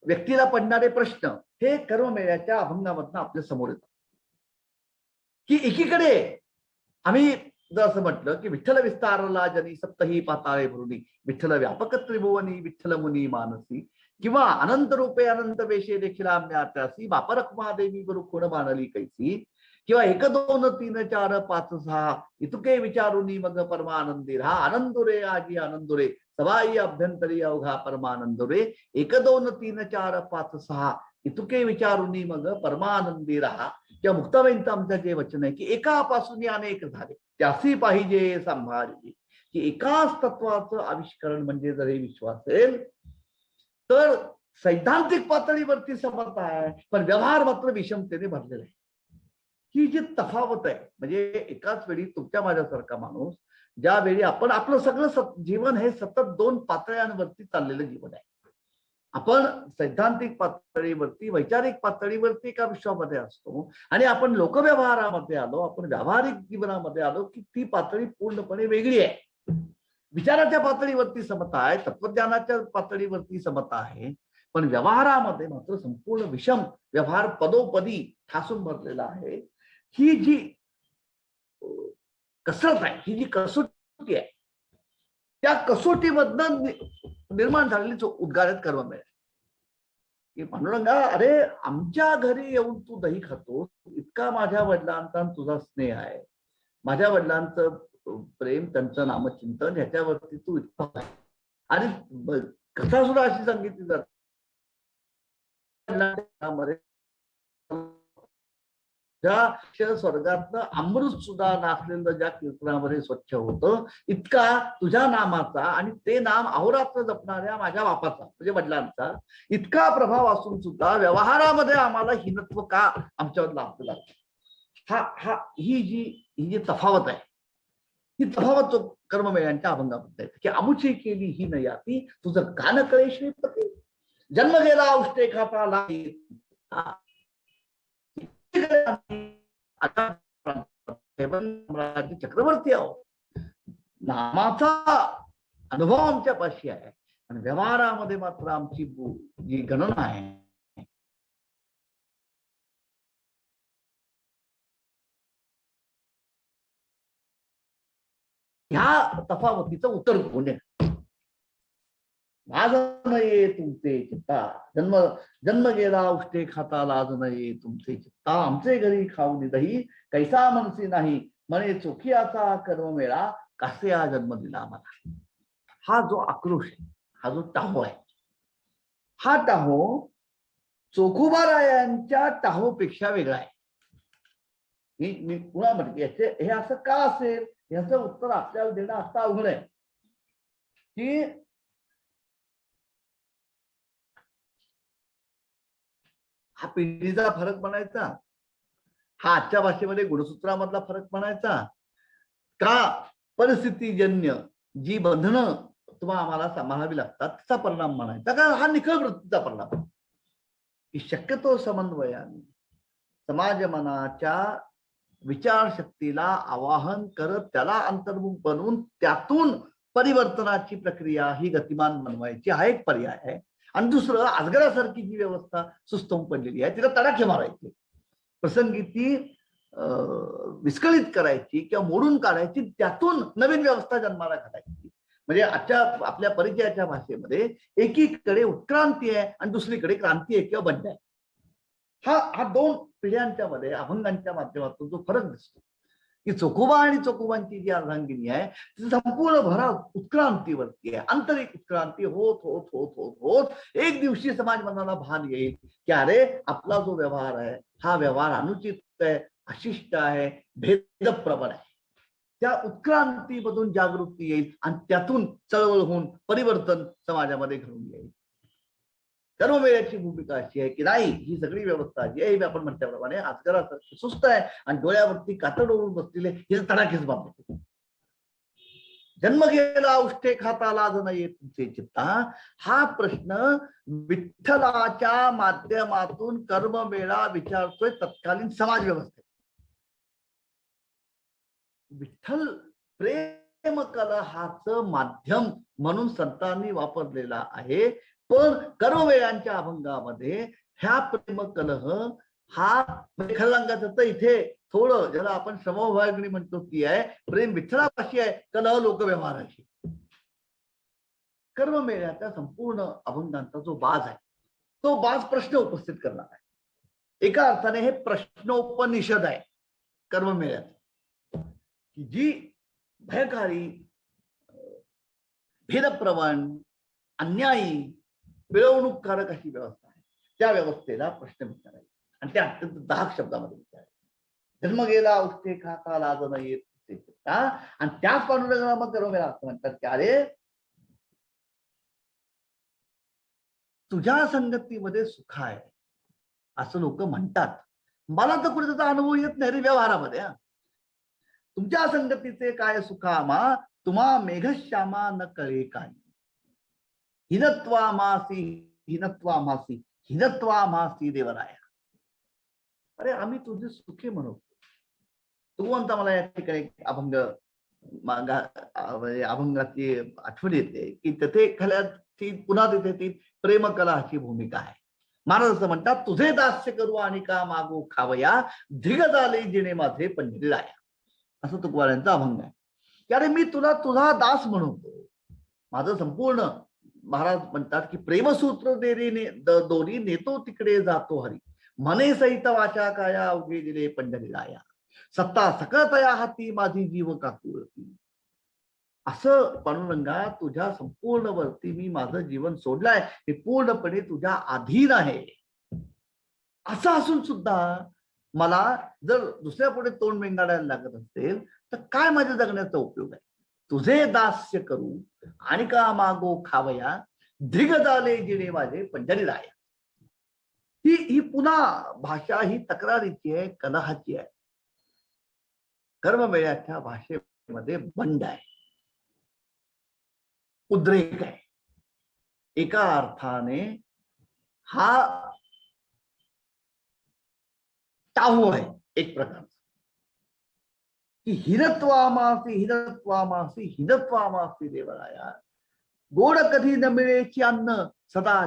व्यक्तीला पडणारे प्रश्न हे कर्ममेळ्याच्या अभंगामधनं आपल्या समोर येतात. की एकीकडे आम्ही जर असं म्हटलं की विठ्ठल विस्तारला जनी सप्तही पाताळे भरुनी, विठ्ठल व्यापक त्रिभुवनी, विठ्ठल मुनी मानसी, किंवा अनंत रूपे अनंत वेशे देखील आम्यात्यासी, बाप रखुमा देवी गुरु कोण बाणली कैसी, किंवा 1 2 3 4 5 6 इतुके विचारुनी मग परमानंदी राहा, आनंदुरे आजी आनंदुरे सबाई अभ्यंतरी अवघा परमानंदुरे, 1 2 3 4 5 6 इतुके विचारुनी मग परमानंदी राहा. किंवा मुक्ताबाईंचं आमचं जे वचन आहे की एकापासून अनेक झाले त्यासी पाहिजे सांभाळली, की एकाच तत्वाचं आविष्करण म्हणजे जर हे विश्वास असेल तर सैद्धांतिक पातळीवरती समर्थ आहे, पण व्यवहार मात्र विषमतेने भरलेला आहे. ही जी तफावत आहे, म्हणजे एकाच वेळी तुमच्या माझ्यासारखा माणूस ज्या वेळी आपण आपलं सगळं जीवन हे सतत 2 पातळ्यांवरती चाललेलं जीवन आहे. आपण सैद्धांतिक पातळीवरती वैचारिक पातळीवरती एका विश्वामध्ये असतो आणि आपण लोकव्यवहारामध्ये आलो, आपण व्यावहारिक जीवनामध्ये आलो की ती पातळी पूर्णपणे वेगळी आहे. विचाराच्या पातळीवरती समता आहे, तत्वज्ञानाच्या पातळीवरती समता आहे, पण व्यवहारामध्ये मात्र संपूर्ण विषम व्यवहार पदोपदी ठासून भरलेला आहे. ही जी कसरत आहे, ही जी कसोटी आहे, त्या कसोटीमधनं निर्माण झालेली उद्गारित कर्ममेळा की पांडुरंगा, अरे आमच्या घरी येऊन तू दही खातो, इतका माझ्या वडिलांचा तुझा स्नेह आहे, माझ्या वडिलांचं प्रेम, त्यांचं नामचिंतन ह्याच्यावरती तू इतका आहे. आणि कथा सुद्धा अशी सांगितली जाते ज्या स्वर्गातनं अमृत सुद्धा नाचलेलं ज्या कीर्तनामध्ये स्वच्छ होतं, इतका तुझ्या नामाचा आणि ते नाम अहोरात्र जपणाऱ्या माझ्या बापाचा म्हणजे वडिलांचा इतका प्रभाव असून सुद्धा व्यवहारामध्ये आम्हाला हीनत्व का आमच्यावर लाभलं लागतं. ही जी तफावत आहे, ही तफावत तो कर्ममेळ्यांच्या अभंगाबद्दल आहे की अमुची केली ही न याती तुझं कान कळे श्रीपती, जन्म गेला औष्टे खाता चक्रवर्ती आहो, नामाचा अनुभव आमच्या पाशी आहे आणि व्यवहारामध्ये मात्र आमची जी गणना आहे ह्या तफावतीचं उत्तर कोणी लाज नये तुमचे चित्ता, जन्म गेला उष्टे खाता लाज नये तुमचे चित्ता, आमचे घरी खाऊ दही कैसा मनसी नाही म्हणे चोखियाचा कर्ममेळा कसे हा जन्म दिला मला. हा जो आक्रोश आहे, हा जो टाहो आहे, हा टाहो चोखोबारायांच्या टाहोपेक्षा वेगळा आहे. मी पुन्हा म्हणते हे असं का असेल याचं उत्तर आपल्याला देणं आता अवघड आहे की हा पिढीचा फरक म्हणायचा, हा आजच्या भाषेमध्ये गुणसूत्रामधला फरक म्हणायचा का परिस्थितीजन्य जी बंधनं तुम्हाला आम्हाला सांभाळावी लागतात त्याचा परिणाम म्हणायचा का हा निखळ वृत्तीचा परिणाम की शक्यतो समन्वयाने समाज मनाच्या विचारशक्तीला आवाहन करत त्याला अंतर्मुख बनवून त्यातून परिवर्तनाची प्रक्रिया ही गतिमान बनवायची हा एक पर्याय आहे. आणि दुसरं अजगरासारखी जी व्यवस्था सुस्तंभ पडलेली आहे तिला तडाखे मारायचे, प्रसंगी ती विस्कळीत करायची किंवा मोडून काढायची, त्यातून नवीन व्यवस्था जन्माला घालायची. म्हणजे आजच्या आपल्या परिचयाच्या भाषेमध्ये एकीकडे उत्क्रांती आहे आणि दुसरीकडे क्रांती आहे किंवा बंड आहे. हा दोन पिढ्यांच्या मध्ये अभंगांच्या माध्यमातून जो फरक दिसतो की चोखोबा आणि चोखोबांची जी अर्धांगिनी आहे ती संपूर्ण भरा उत्क्रांतीवरती आहे. आंतरिक उत्क्रांती होत होत होत होत होत एक दिवशी समाज मनाला भान येईल की अरे आपला जो व्यवहार आहे हा व्यवहार अनुचित आहे, अशिष्ट आहे, भेदप्रबळ आहे. त्या उत्क्रांतीमधून जागृती येईल आणि त्यातून चळवळ होऊन परिवर्तन समाजामध्ये घडून येईल. कर्ममेळ्याची भूमिका अशी आहे की नाही ही सगळी व्यवस्था जी आहे आपण म्हटल्याप्रमाणे आजकाल सुस्त आहे आणि डोळ्यावरती कातड ओढून बसलेले हे तडाखेच बाबत. जन्म गेला उष्टे खाता लाज नये तुमचे चित्ता, हा प्रश्न विठ्ठलाच्या माध्यमातून कर्ममेळा विचारतोय तत्कालीन समाज व्यवस्थेत. विठ्ठल प्रेम कलहाचं माध्यम म्हणून संतांनी वापरलेला आहे, पण कर्ममेळ्यांच्या अभंगामध्ये ह्या प्रेम कलह हा खलंगाचं तर इथे थोडं ज्याला आपण समविभागणी म्हणतो ती आहे, प्रेम विठ्ठलापाशी आहे, कलह लोकव्यवहाराशी. कर्ममेळ्याच्या संपूर्ण अभंगांचा जो बाज आहे तो बाज प्रश्न उपस्थित करणार आहे. एका अर्थाने हे प्रश्नोपनिषद आहे कर्ममेळ्यात की जी भयकारी, भेदप्रवण, अन्यायी, पिळवणूककारक अशी व्यवस्था आहे. त्या व्यवस्थेला प्रश्न विचारायचे आणि ते अत्यंत दाहक शब्दामध्ये विचारायचे. जन्म गेला उष्टे खाता लाज नये तुमचे चित्ता, आणि त्याच पांडुरंगाला मग कर्ममेळा असं म्हणतात की अरे तुझ्या संगतीमध्ये सुख आहे असं लोक म्हणतात, मला तर कुठे त्याचा अनुभव येत नाही रे व्यवहारामध्ये. तुमच्या संगतीचे काय सुखामा तुम्हा मेघश्यामा न कळे काय, हिनत्वा मासी हिनत्वा मासी हिनत्वा मासी देवराया. अरे आम्ही तुझे सुखे म्हणतो. तू म्हणता मला या ठिकाणी अभंगाची आठवण येते की तेथे ती पुन्हा तिथे ती प्रेमकलाची भूमिका आहे. महाराज असं म्हणतात, तुझे दास्य करू आणि का मागो खावया, धिग झाले जिने माझे पंढरी राया. असं तुकोबारायांचा अभंग आहे की अरे मी तुला तुझा दास म्हणतो, माझं संपूर्ण. महाराज म्हणतात की प्रेमसूत्र दोरी नेतो तिकडे जातो हरी, मने सहित वाचा काया अवघे दिले पंढरी राया, सत्ता सकळतया हाती माझी जीव काकुळती. असं पांडुरंगा तुझ्या संपूर्ण वरती मी माझं जीवन सोडलंय, हे पूर्णपणे तुझ्या अधीन आहे. असं असून सुद्धा मला जर दुसऱ्या पुढे तोंड वेंगाडायला लागत असेल तर काय माझ्या जगण्याचा उपयोग आहे. तुझे दास्य करू आणि का मागो खावया, धिग झाले जिने माझे पंढरी राया. ही पुन्हा भाषा ही तक्रारीची आहे, कलहाची आहे. कर्ममेळ्याच्या भाषेमध्ये बंड आहे, उद्रेक आहे. एका अर्थाने हा टाहू आहे एक प्रकारचा, की हिनत्वामासी हिनत्वामासी हिनत्वामासी देवराया, गोड कधी न मिळेची अन्न सदा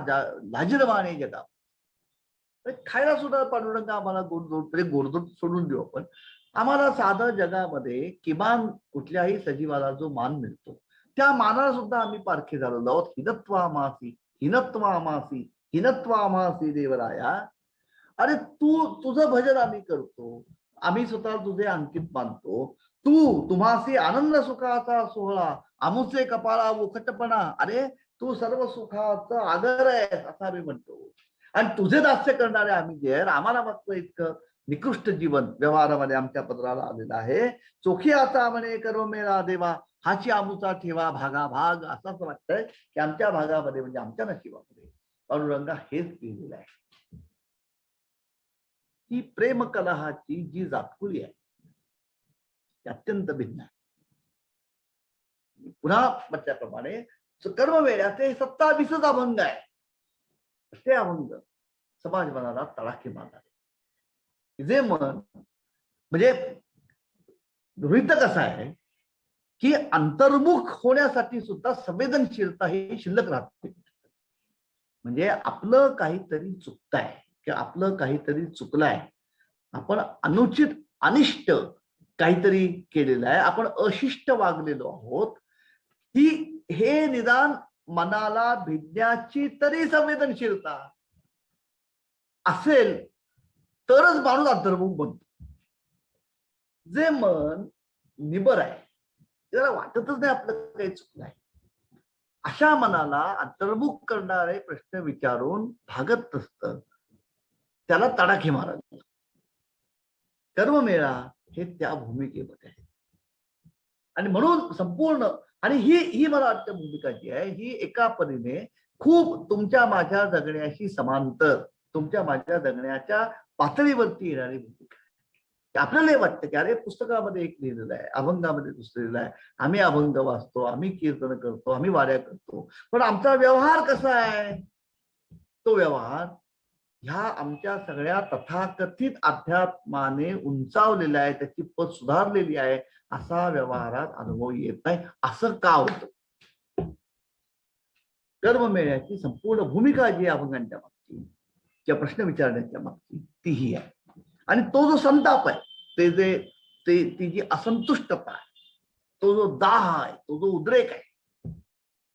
लाजिरवाणे जगा. खायला सुद्धा पांडुरंग आम्हाला गोडधोड सोडून देऊ आपण, आम्हाला साधं जगामध्ये किमान कुठल्याही सजीवाला जो मान मिळतो त्या मानाला सुद्धा आम्ही पारखे झालेलो आहोत. हिनत्वामासी हिनत्वामासी हिनत्वामासी देवराया. अरे तुझं भजन आम्ही करतो, आम्ही स्वतः तुझे अंकित मानतो. तुम्हासी आनंद सुखाचा सोहळा, आमुचे कपाळा मुखटपणा. अरे तू सर्व सुखाचं आगर आहे असं आम्ही म्हणतो, आणि तुझे दास्य करणारे आम्ही जे आहे, आम्हाला मात्र इतकं निकृष्ट जीवन व्यवहारामध्ये आमच्या पदराला आलेलं आहे. चोखी आता म्हणे कर्ममेळा देवा, हाची आमुचा ठेवा भागा भाग. असं वाटतंय की आमच्या भागामध्ये म्हणजे आमच्या नशिबामध्ये पांडुरंगा हेच लिहिलेलं आहे. ही प्रेम कलहाची जी जातकुळी आहे ती अत्यंत भिन्न आहे. पुन्हा म्हटल्याप्रमाणे कर्ममेळ्याचे 27 अभंग आहे. ते अभंग समाज मनाला तडाखे मारणारे. जे मन म्हणजे गृहीत कसं आहे की अंतर्मुख होण्यासाठी सुद्धा संवेदनशीलता ही शिल्लक राहते. म्हणजे आपलं काहीतरी चुकतंय किंवा आपलं काहीतरी चुकलंय, आपण अनुचित अनिष्ट काहीतरी केलेलं आहे, आपण अशिष्ट वागलेलो आहोत, ती हे निदान मनाला भिडण्याची तरी संवेदनशीलता असेल तरच माणूस अंतर्मुख बनतो. जे मन निबर आहे, त्याला वाटतच नाही आपलं काही चुकलं आहे, अशा मनाला अंतर्मुख करणारे प्रश्न विचारून भागत नसतं, त्याला तडाखे मारायला. कर्ममेळा हे त्या भूमिकेमध्ये आहे. आणि म्हणून संपूर्ण आणि ही मला वाटतं भूमिका जी आहे ही एका परीने खूप तुमच्या माझ्या जगण्याशी समांतर, तुमच्या माझ्या जगण्याच्या पातळीवरती येणारी भूमिका आहे. आपल्याला हे वाटतं की अरे पुस्तकामध्ये एक लिहिलेलं आहे, अभंगामध्ये दुसरं लिहिलं आहे, आम्ही अभंग वाचतो, आम्ही कीर्तन करतो, आम्ही वाऱ्या करतो, पण आमचा व्यवहार कसा आहे? तो व्यवहार ह्या आमच्या सगळ्या तथाकथित अध्यात्माने उंचावलेला आहे, त्याची पद सुधारलेली आहे, असा व्यवहारात अनुभव येत नाही. असं का होतं? कर्ममेळ्याची संपूर्ण भूमिका जी अभंगांच्या मागची किंवा प्रश्न विचारण्याच्या मागची तीही आहे. आणि तो जो संताप आहे, ती जी असंतुष्टता आहे, तो जो दाह आहे, तो जो उद्रेक आहे,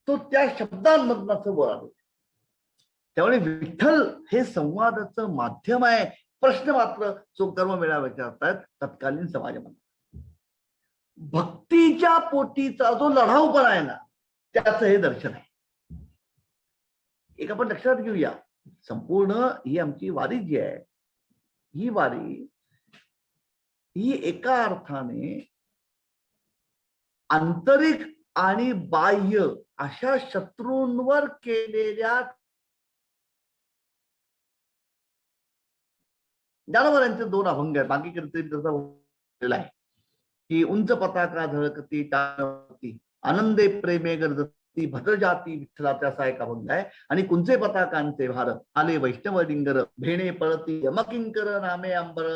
तो त्या शब्दांमधून असं बोलावं. त्यामुळे विठ्ठल हे संवादाचं माध्यम आहे. प्रश्न मात्र जो कर्ममेळा विचारतायत तत्कालीन समाजामध्ये भक्तीच्या पोटीचा जो लढाऊपणा आहे ना, त्याचं हे दर्शन आहे. एक आपण लक्षात घेऊया, संपूर्ण ही आमची वारी जी आहे, ही वारी ही एका अर्थाने आंतरिक आणि बाह्य अशा शत्रूंवर केलेल्या ज्ञानोबांचे 2 अभंग आहेत. बाकी कीर्तन तसा आहे की उंच पताका झळकती टाळती, आनंदे प्रेमे गरजती, भद्रजाती विठ्ठलाचा असा एक अभंग आहे. आणि कुंचे पताकांचे भार आले वैष्णव डिंगर, भेणे पळती यमकिंकर नामे अंबर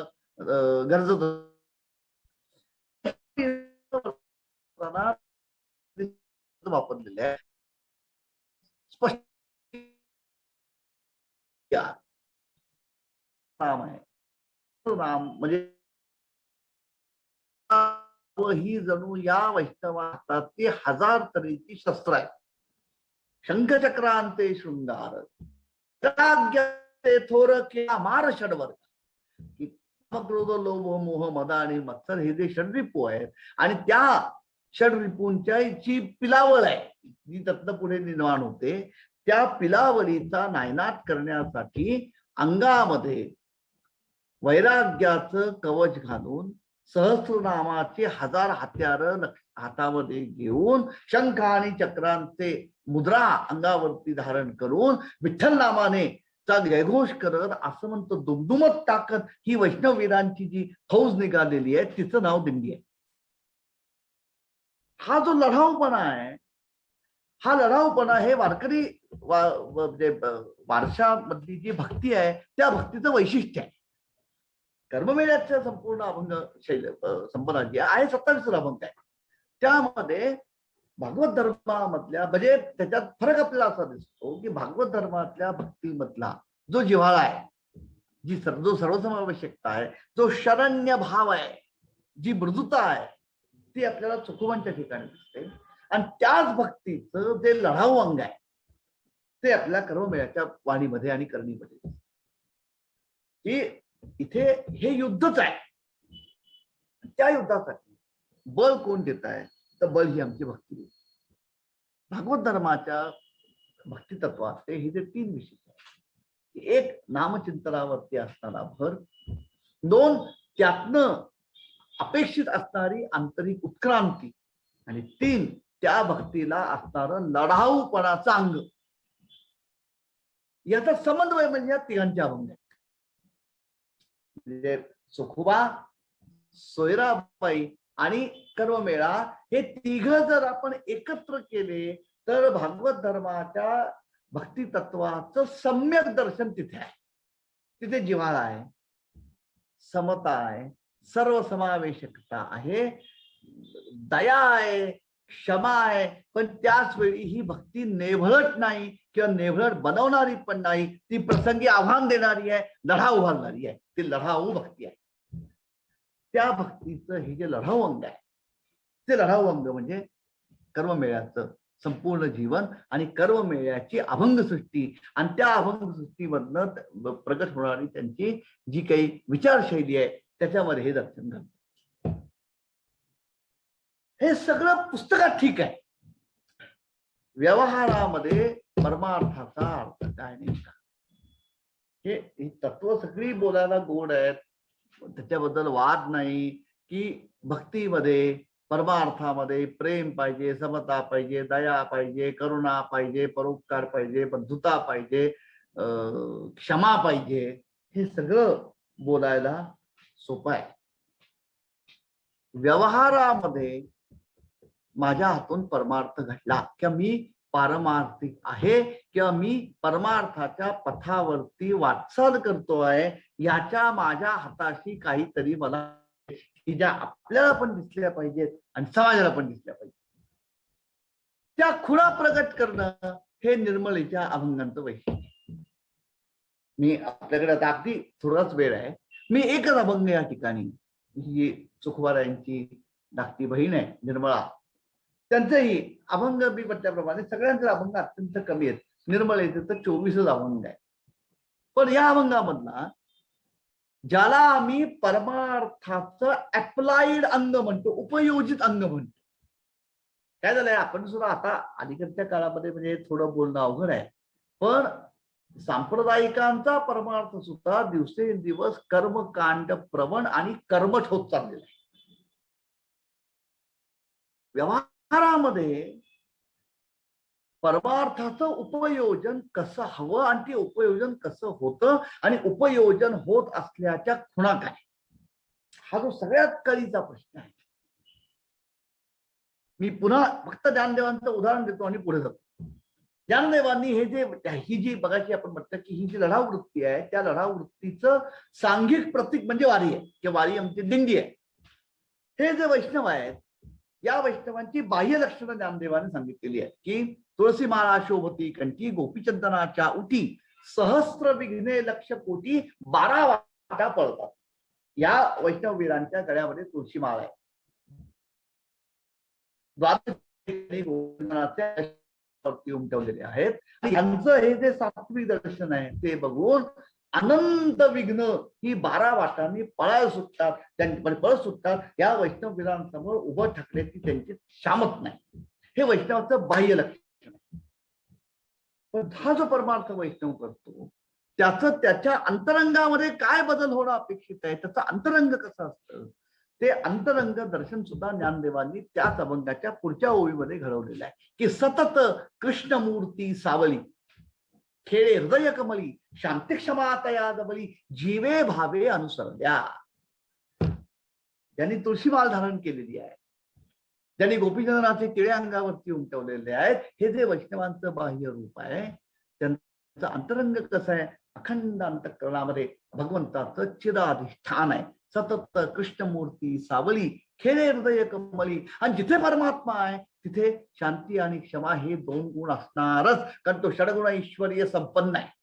गरजत वापरलेले आहे. स्पष्ट नाम आहे, नाम म्हणजे ही जणू या वैष्णवात ते 1000 तऱ्हेची शस्त्र आहे. शंखचक्रांते शृंगार थोर किंवा मार षडवर्ग, क्रोध लोभ मोह मद आणि मत्सर हे जे षडरिपू आहेत, आणि त्या षडरिपूंच्या जी पिलावळ आहे जी तत्न पुढे निर्माण होते, त्या पिलावळीचा नायनाट करण्यासाठी अंगामध्ये वैराग्याचं कवच घालून सहस्रनामाचे 1000 हत्यार हातामध्ये घेऊन शंख आणि चक्रांचे मुद्रा अंगावरती धारण करून विठ्ठल नामाने चा जयघोष करत असं म्हणतो दुमदुमत ताकद ही वैष्णव वीरांची जी फौज निघालेली आहे, तिचं नाव दिंडी आहे. हा जो लढाऊपणा आहे, हा लढाऊपणा हे वारकरी म्हणजे वारशामधली जी भक्ती आहे त्या भक्तीचं वैशिष्ट्य आहे. कर्ममेळ्याच्या संपूर्ण अभंग शैली संपदा जी आहे 27 अभंग आहे. त्यामध्ये भागवत धर्मामधल्या म्हणजे त्याच्यात फरक आपल्याला असा दिसतो की भागवत धर्मातल्या भक्तीमधला जो जिव्हाळा आहे, जो सर्वसमावेशकता आहे, जो शरण्य भाव आहे, जी मृदुता आहे, ती आपल्याला चोखोबांच्या ठिकाणी दिसते. आणि त्याच भक्तीचं जे लढाऊ अंग आहे ते आपल्या कर्ममेळ्याच्या वाणीमध्ये आणि करणीमध्ये की इथे हे युद्धच आहे. त्या युद्धासाठी बळ कोण देत आहे, तर बळ ही आमची भक्ती. भागवत धर्माच्या भक्ती तत्वाचे हे जे 3 विषय आहेत, एक नामचिंतनावरती असणारा भर, 2 त्यातनं अपेक्षित असणारी आंतरिक उत्क्रांती, आणि 3 त्या भक्तीला असणारं लढाऊपणाचं अंग. याचा समन्वय म्हणजे या तिघांच्या अभंग आहेत. म्हणजे चोखोबा, सोयराबाई आणि कर्ममेळा हे तिघ जर आपण एकत्र केले तर भागवत धर्माच्या भक्ती तत्वाचं सम्यक दर्शन तिथे आहे. तिथे जिव्हाळा आहे, समता आहे, सर्वसमावेशकता आहे, दया आहे, क्षमा आहे, पण त्याच वेळी ही भक्ती नेभळट नाही किंवा नेभळट बनवणारी पण नाही. ती प्रसंगी आव्हान देणारी आहे, लढा उभारणारी आहे. ती लढाऊ भक्ती आहे. त्या भक्तीचं हे जे लढाऊ अंग आहे, ते लढाऊ अंग म्हणजे कर्ममेळ्याचं संपूर्ण जीवन आणि कर्ममेळ्याची अभंगसृष्टी, आणि त्या अभंगसृष्टीमधनं प्रगट होणारी त्यांची जी काही विचारशैली आहे त्याच्यामध्ये हे दर्शन घडतं. हे सगळं पुस्तकात ठीक आहे. व्यवहारामध्ये परमार्थाचा अर्थ काय नेमका, हे तत्व सगळी बोलायला गोड आहेत, त्याच्याबद्दल वाद नाही की भक्तीमध्ये परमार्थामध्ये प्रेम पाहिजे, समता पाहिजे, दया पाहिजे, करुणा पाहिजे, परोपकार पाहिजे, बंधुता पाहिजे, क्षमा पाहिजे. हे सगळं बोलायला सोपं आहे. व्यवहारामध्ये माझ्या हातून परमार्थ घडला किंवा मी पारमार्थिक आहे किंवा मी परमार्थाच्या पथावरती वाटचाल करतोय, याच्या माझ्या हाताशी काहीतरी मला की ज्या आपल्याला पण दिसल्या पाहिजेत आणि समाजाला पण दिसल्या पाहिजेत, त्या खुणा प्रगट करणं हे निर्मळेच्या अभंगांचं वैशिष्ट्य. मी आपल्याकडे आता अगदी थोडाच वेळ आहे, मी एकच अभंग या ठिकाणी, ही चोखोबारायांची धाकटी बहीण आहे निर्मळा, त्यांचंही अभंग मी म्हटल्याप्रमाणे सगळ्यांचे अभंग अत्यंत कमी आहेत. निर्मळेचे तर 24च अभंग आहे. पण या अभंगामधला ज्याला आम्ही परमार्थाचं अप्लाइड अंग म्हणतो, उपयोजित अंग म्हणतो, काय झालंय, आपण सुद्धा आता अलीकडच्या काळामध्ये म्हणजे थोडं बोलणं अवघड आहे, पण सांप्रदायिकांचा परमार्थ सुद्धा दिवसेंदिवस कर्मकांड प्रवण आणि कर्मठ होत चाललेला आहे. व्यवहारामध्ये परमार्थाचं उपयोजन कसं हवं आणि ते उपयोजन कसं होतं आणि उपयोजन होत असल्याच्या खुणा काय, हा जो सगळ्यात कळीचा प्रश्न आहे. मी पुन्हा फक्त ज्ञानदेवांचं उदाहरण देतो आणि पुढे जातो. ज्ञानदेवांनी ही जी बघायची आपण म्हटलं की ही जी लढाऊ वृत्ती आहे, त्या लढाऊ वृत्तीचं सांघिक प्रतीक म्हणजे वारी आहे किंवा वारी आमची दिंडी आहे. हे जे वैष्णव आहेत, या वैष्णवांची बाह्य लक्षणं ज्ञानदेवाने सांगितलेली आहेत की तुळसी माळा शोभती कंठी, गोपीचंदनाच्या उठी, सहस्त्र विघ्ने लक्ष कोटी, 12 वाटा पळतात. या वैष्णव वीरांच्या गळ्यामध्ये तुळशी माळ आहे. उमटवलेले आहेत. यांचं हे जे सात्विक दर्शन आहे ते बघून अनंत विघ्न ही 12 वाटांनी पळायला सुटतात, पळत सुटतात. या वैष्णव वीरांसमोर उभं ठाकण्याची त्यांची क्षमता नाही. हे वैष्णवाचं बाह्य लक्षण आहे. पण हा जो परमार्थ वैष्णव करतो त्याचं त्याच्या अंतरंगामध्ये काय बदल होणं अपेक्षित आहे, त्याचं अंतरंग कसं असतं, ते अंतरंग दर्शन सुद्धा ज्ञानदेवांनी त्याच अभंगाच्या पुढच्या ओळीमध्ये घडवलेलं आहे की सतत कृष्णमूर्ती सावली, खेळे हृदय कमली, शांती क्षमा तया दबली, जीवे भावे अनुसरल्या. त्यांनी तुळशी माळ धारण केलेली आहे. ज्यांनी गोपीचंद्राचे टिळे अंगावरती उमटवलेले आहेत, हे जे वैष्णवांचं बाह्य रूप आहे, त्यांचं अंतरंग कसं आहे, अखंड अंतःकरणामध्ये भगवंताचं चिराधिष्ठान आहे. सतत कृष्णमूर्ती सावली खेळे हृदय कमली. आणि जिथे परमात्मा आहे तिथे शांती आणि क्षमा हे दोन गुण असणारच, कारण तो षडगुण ऐश्वर्य संपन्न आहे.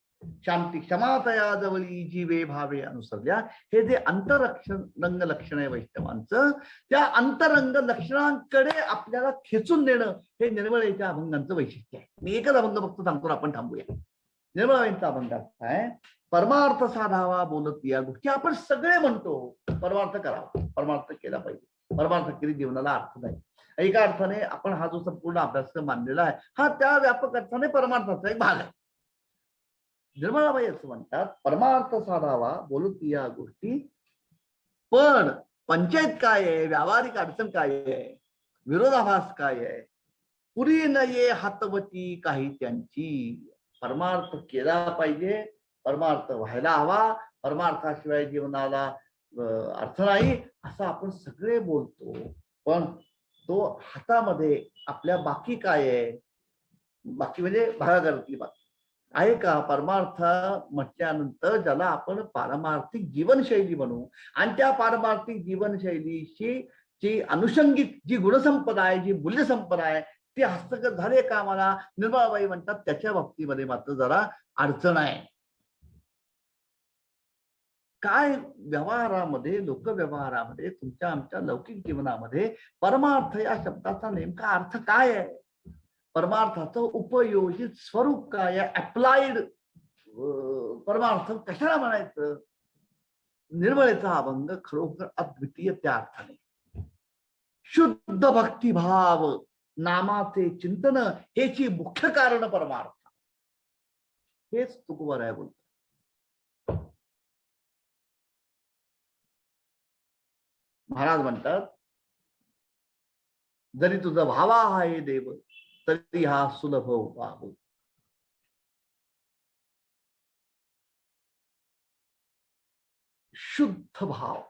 शांती क्षमा तया जवळी जीवे भावे अनुसरल्या. हे जे अंतरंग लक्षण आहे वैष्णवांचं, त्या अंतरंग लक्षणांकडे आपल्याला खेचून देणं हे निर्मळेच्या अभंगांचं वैशिष्ट्य आहे. मी एकच अभंग फक्त सांगतो, आपण थांबूया. निर्मळाबाईंचा अभंग आहे, परमार्थ साधावा बोलत या गोष्टी. आपण सगळे म्हणतो परमार्थ करावा, परमार्थ केला पाहिजे, परमार्थ केली जीवनाला अर्थ नाही. एका अर्थाने आपण हा जो संपूर्ण अभ्यासक्रम मानलेला आहे, हा त्या व्यापक अर्थाने परमार्थाचा एक भाग आहे. निर्मळाबाई असं म्हणतात, परमार्थ साधावा बोलत या गोष्टी, पण पंचायत काय आहे, व्यावहारिक अडचण काय आहे, विरोधाभास काय आहे, पुरी न ये हातवटी काही त्यांची. परमार्थ केला पाहिजे, परमार्थ व्हायला हवा, परमार्थाशिवाय जीवनाला अर्थ नाही असं आपण सगळे बोलतो, पण तो हातामध्ये आपल्या बाकी काय आहे, बाकी म्हणजे भागाघरातली बाकी आहे का. परमार्थ म्हटल्यानंतर ज्याला आपण पारमार्थिक जीवनशैली बनवू, आणि त्या पारमार्थिक जीवनशैलीशी जी अनुषंगिक जी गुणसंपदा आहे, जी मूल्यसंपदा आहे, ते हस्तगत झाले का मला. निर्मळाबाई म्हणतात त्याच्या बाबतीमध्ये मात्र जरा अडचण आहे. काय व्यवहारामध्ये, लोकव्यवहारामध्ये, तुमच्या आमच्या लौकिक जीवनामध्ये परमार्थ या शब्दाचा नेमका अर्थ काय आहे, परमार्थाचं उपयोजित स्वरूप काय आहे, अप्लाइड परमार्थ कशाला म्हणायचं. निर्मळेचा अभंग खरोखर अद्वितीय त्या अर्थाने. शुद्ध भक्तिभाव नामाचे चिंतन हेची मुख्य कारण परमार्थ. हेच तुकोबाराय बोलतो. महाराज म्हणतात, जरी तुझा भावा आहे देव, तरी हा सुलभ उपाव. शुद्ध भाव,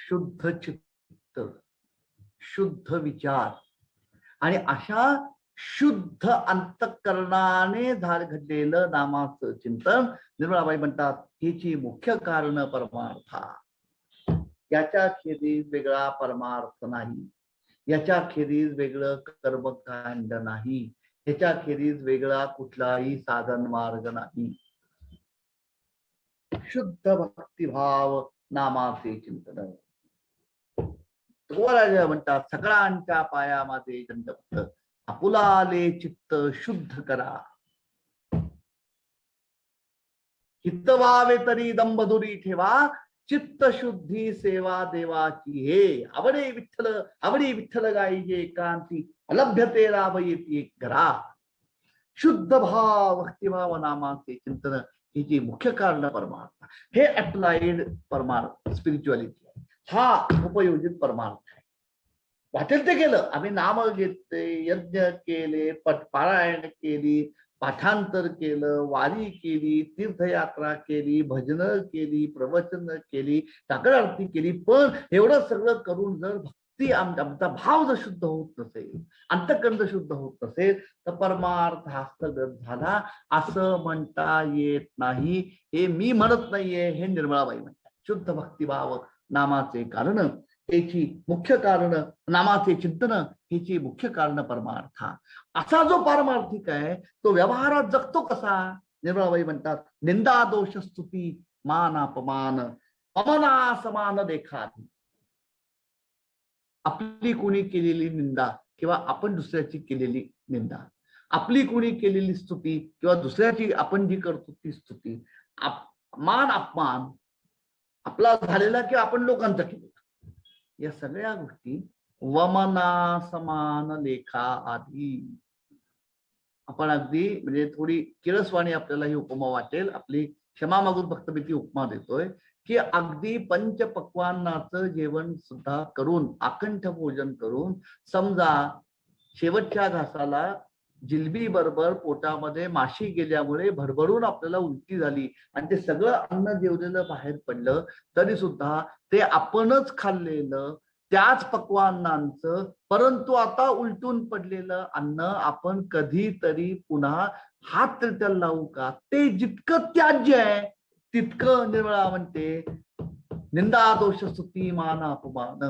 शुद्ध चित्त, शुद्ध विचार आणि अशा शुद्ध अंतःकरणाने घडलेलं नामाचं चिंतन. निर्मळाबाई म्हणतात हिची मुख्य कारण परमार्था. याच्या खेरीज वेगळा परमार्थ नाही, याच्या खेरीज वेगळं कर्मकांड नाही, याच्या खेरीज वेगळा कुठलाही साधन मार्ग नाही. शुद्ध भक्तिभाव नामाचे चिंतन. तुकोबाराय म्हणतात, सगळ्यांच्या पायामध्ये दंडवत, आपुलाले चित्त शुद्ध करा. चित्त व्हावे तरी दंबदुरी ठेवा, चित्त शुद्धी सेवा देवाची हे. आवडे विठ्ठल गायी एकांती, अलभ्यते लाभ येते घरा. शुद्ध भाव भक्तिभाव नामाचे चिंतन हिची मुख्य कारण परमार्थ. हे अप्लाइड परमार्थ स्पिरिच्युअलिटी आहे, हा उपयोजित परमार्थ आहे. वाटेल ते केलं, आम्ही नाम घेतले, यज्ञ केले, पारायण केली, पाठांतर केलं, वारी केली, तीर्थयात्रा केली, भजन केली, प्रवचन केली, टाकळ आरती केली, पण एवढं सगळं करून जर भक्ती आमचा भाव जर शुद्ध होत नसेल, अंतःकरण शुद्ध होत नसेल, तर परमार्थ हस्तगत झाला असं म्हणता येत नाही. हे मी म्हणत नाहीये, हे निर्मळाबाई म्हणतात. शुद्ध भक्तिभाव नामाचे कारण, याची मुख्य कारण नामाचे चिंतन, हिची मुख्य कारण परमार्था. असा जो पारमार्थिक आहे तो व्यवहारात जगतो कसा. निर्मळाबाई म्हणतात, निंदा दोष स्तुती मान अपमान अमना समान देखाती. आपली कोणी केलेली निंदा किंवा आपण दुसऱ्याची केलेली निंदा, आपली कोणी केलेली स्तुती किंवा दुसऱ्याची आपण जी करतो ती स्तुती, मान अपमान आपला झालेला किंवा आपण लोकांचा केलेला, या सगळ्या गोष्टी वमना समान लेखा आधी. आपण अगदी म्हणजे थोडी किरसवाणी आपल्याला ही उपमा वाटेल, आपली क्षमा मागून फक्त मी ती उपमा देतोय, की अगदी पंचपक्वान्नाचं जेवण सुद्धा करून, अकंठ भोजन करून, समजा शेवटच्या घासाला जिलबी बरोबर पोटामध्ये माशी गेल्यामुळे भरभरून आपल्याला उलटी झाली आणि ते सगळं अन्न जेवलेलं बाहेर पडलं, तरी सुद्धा ते आपणच खाल्लेलं त्याच पक्वान्नांचं, परंतु आता उलटून पडलेलं अन्न आपण कधीतरी पुन्हा हात तरी त्याला लावू का? ते जितकं त्याज्य आहे तितकं निर्मळा म्हणते निंदा दोष स्तुती मान अपमान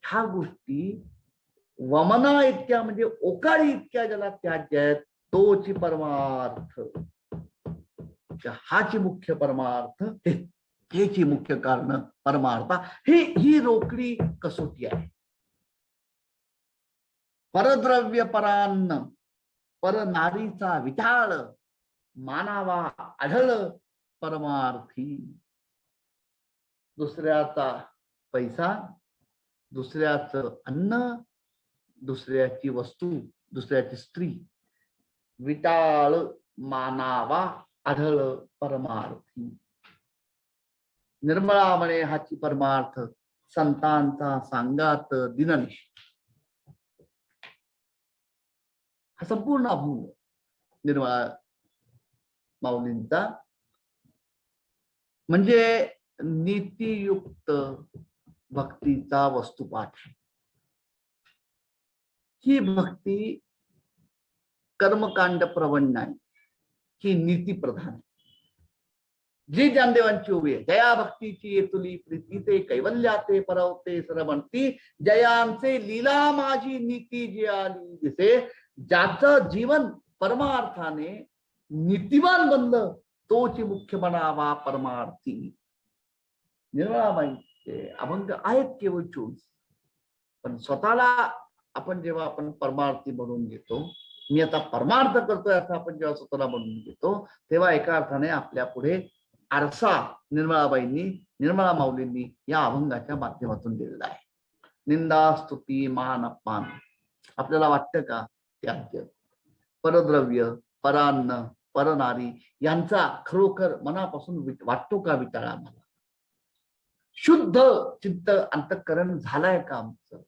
ह्या गोष्टी वमना इतक्या म्हणजे ओकाळी इतक्या ज्याला त्याज्य आहेत तोची परमार्थ, हाची मुख्य परमार्थ, हेची मुख्य कारण परमार्थ, ही रोकडी कसोटी आहे. परद्रव्य परान्न, पर नारीचा विटाळ, मानावा आढळ परमार्थी. दुसऱ्याचा पैसा, दुसऱ्याचं अन्न, दुसऱ्याची वस्तू, दुसऱ्याची स्त्री, विटाळ मानावा आढळ परमार्थी. निर्मळा म्हणे हाची परमार्थ, संतांचा सांगात दिननिश. हा संपूर्ण अभंग निर्मळा माऊलींचा म्हणजे नीतियुक्त भक्तीचा वस्तुपाठ. ही भक्ती कर्मकांड प्रवण नाही, ही नीती प्रधान. जी ज्ञानदेवांची उभी आहे, जया भक्तीची येतुली प्रीती ते कैवल्याते परवते सरमंती, जयांचे लीला माझी नीती जी आली दिसे. ज्याचं जीवन परमार्थाने नीतिवान बनलं तोची मुख्य बनावा परमार्थी. निर्मळाबाईंचे अभंग आहेत केवळ 24, पण स्वतःला आपण जेव्हा आपण परमार्थी बनवून घेतो, मी आता परमार्थ करतोय असं आपण जेव्हा स्वतःला बनवून घेतो, तेव्हा एका अर्थाने आपल्या पुढे आरसा निर्मळाबाईंनी, निर्मळा माऊलींनी या अभंगाच्या माध्यमातून दिलेला आहे. निंदा स्तुती मान अपमान आपल्याला वाटतं का? त्याज्य, परद्रव्य, परान्न, परनारी यांचा खरोखर मनापासून वाटतो का विटाळा? मला शुद्ध चित्त अंतःकरण झालाय का आमचं?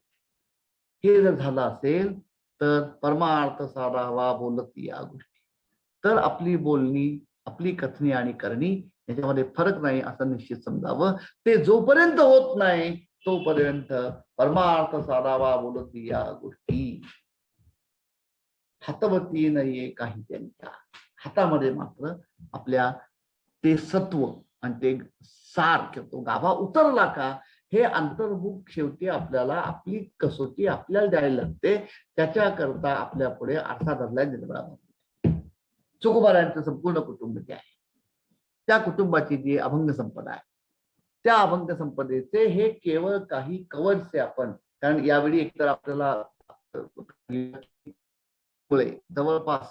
हे जर झालं असेल तर परमार्थ साधावा बोलती या गोष्टी. तर आपली बोलणी, आपली कथनी आणि करणी याच्यामध्ये फरक नाही असं निश्चित समजावं. ते जोपर्यंत होत नाही तोपर्यंत परमार्थ साधावा बोलती या गोष्टी. हातवती नाहीये काही त्यांच्या, हातामध्ये मात्र आपल्या ते सत्व आणि ते सार किंवा तो गाभा उतरला का हे अंतर्मुख शेवटी आपल्याला आपली कसोटी आपल्याला द्यायला लागते. त्याच्याकरता आपल्या पुढे आरसा धरलाय निर्मळा. चोखोबारायांचं संपूर्ण कुटुंब जे आहे त्या कुटुंबाची जी अभंग संपदा आहे, त्या अभंग संपदेचे हे केवळ काही कवर्स आपण, कारण यावेळी एकतर आपल्याला जवळपास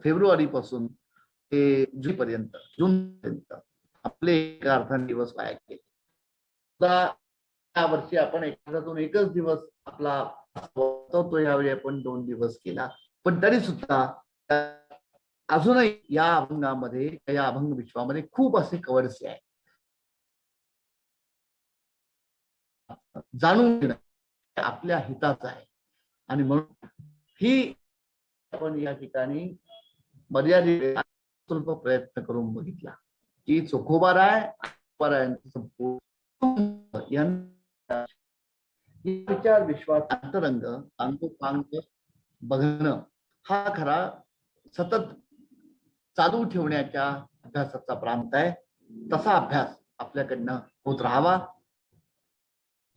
फेब्रुवारी पासून ते जून पर्यंत आपले एका अर्थाने दिवस वाया गेले. या वर्षी आपण एखाद्यातून एकच दिवस आपला तो यावेळी आपण 2 दिवस केला, पण तरी सुद्धा अजूनही या अभंगामध्ये, या अभंग विश्वामध्ये खूप असे कवर्स आहेत. जाणून घेणं आपल्या हिताचं आहे आणि म्हणून ही आपण या ठिकाणी मर्यादित प्रयत्न करून बघितला की चोखोबाराय विचार विश्वास अंतरंग अंतोपांग बघणं हा खरा सतत चालू ठेवण्याच्या अभ्यासाचा प्रांत आहे. तसा अभ्यास आपल्याकडनं होत राहावा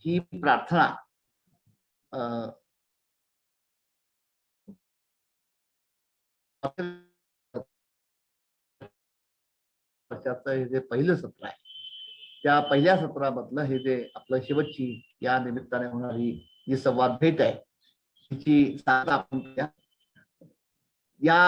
ही प्रार्थना हे जे पहिलं सत्र आहे त्या पहिल्या सत्रामधलं हे जे आपलं शेवटची या निमित्ताने होणारी जी संवाद भेट आहे तिची आपण या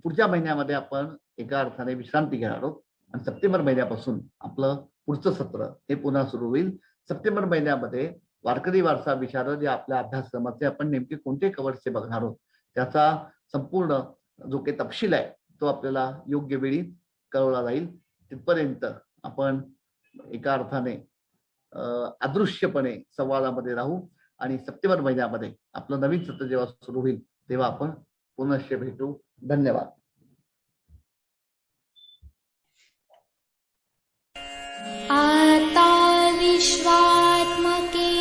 पुढच्या महिन्यामध्ये आपण एका अर्थाने विश्रांती घेणार आहोत आणि सप्टेंबर महिन्यापासून आपलं पुढचं सत्र हे पुन्हा सुरू होईल. सप्टेंबर महिन्यामध्ये वारकरी वारसा विशारद या आपल्या अभ्यासक्रमाचे आपण नेमके कोणते कवर्सचे बघणार आहोत त्याचा संपूर्ण जो काही तपशील आहे तो आपल्याला योग्य वेळी कळवला जाईल. तिथपर्यंत आपण एका अर्थाने अदृश्यपणे संवादामध्ये राहू आणि सप्टेंबर महिन्यामध्ये आपलं नवीन सत्र जेव्हा सुरू होईल तेव्हा आपण पुनश्च भेटू. धन्यवाद. आता विश्वात्मके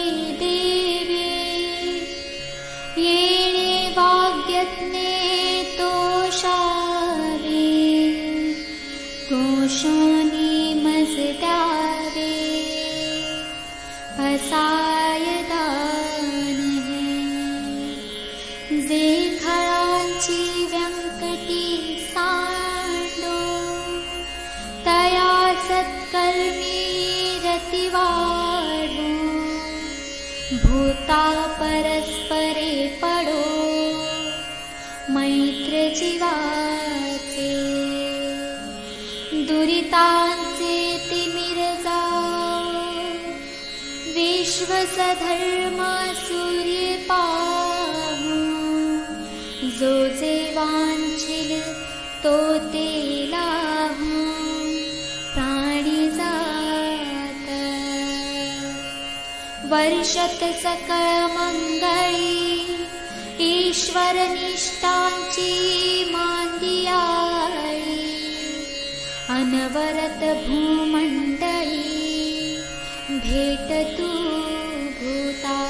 परस्परे पडो मैत्र जीवाचे दुरितांचे तिमिर जाओ विश्वसधर्म सूर्य पाहू जो जे वांछिल तो ते लाहू प्राणी जात वर्षत सकळ मंगळी ईश्वर निष्ठांची मांदियाळी अनवरत भूमंडळी भेट तू भूता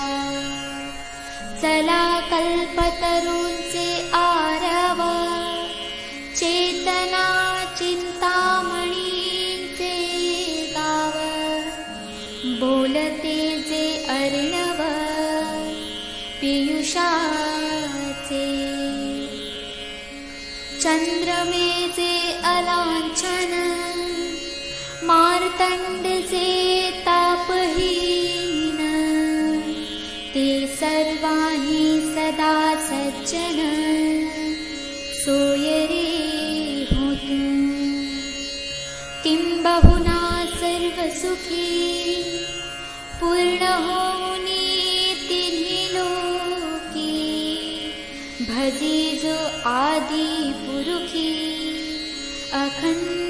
चला कल्पतरूंचे आरव चेतना चिंतामणींचे गाव बोलते जे अर्णव पियुषाचे चंद्रमेचे अलांछन मार्तंडचे तापहीन ते सर्वांही सदा सज्जन सोयरे होतु किंबहुना सर्व सुखी पूर्ण होऊनी तिन्ही लोकी भजी जो आदि पुरुखी अखंडित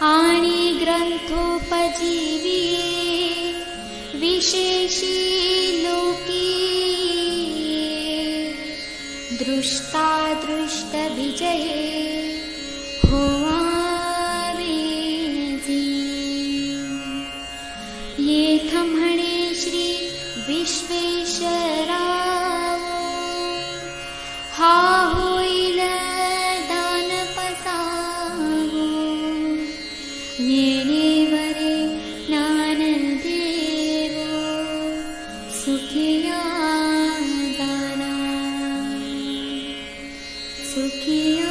आणि ग्रंथोपजीवी विशेषी लोकी दृष्टा दृष्ट विजये होवावे येथ म्हणे श्री विश्वेश्वराव हा होईल दान पसावो येणेवरे ज्ञानदेवो सुखिया जाना सुखिया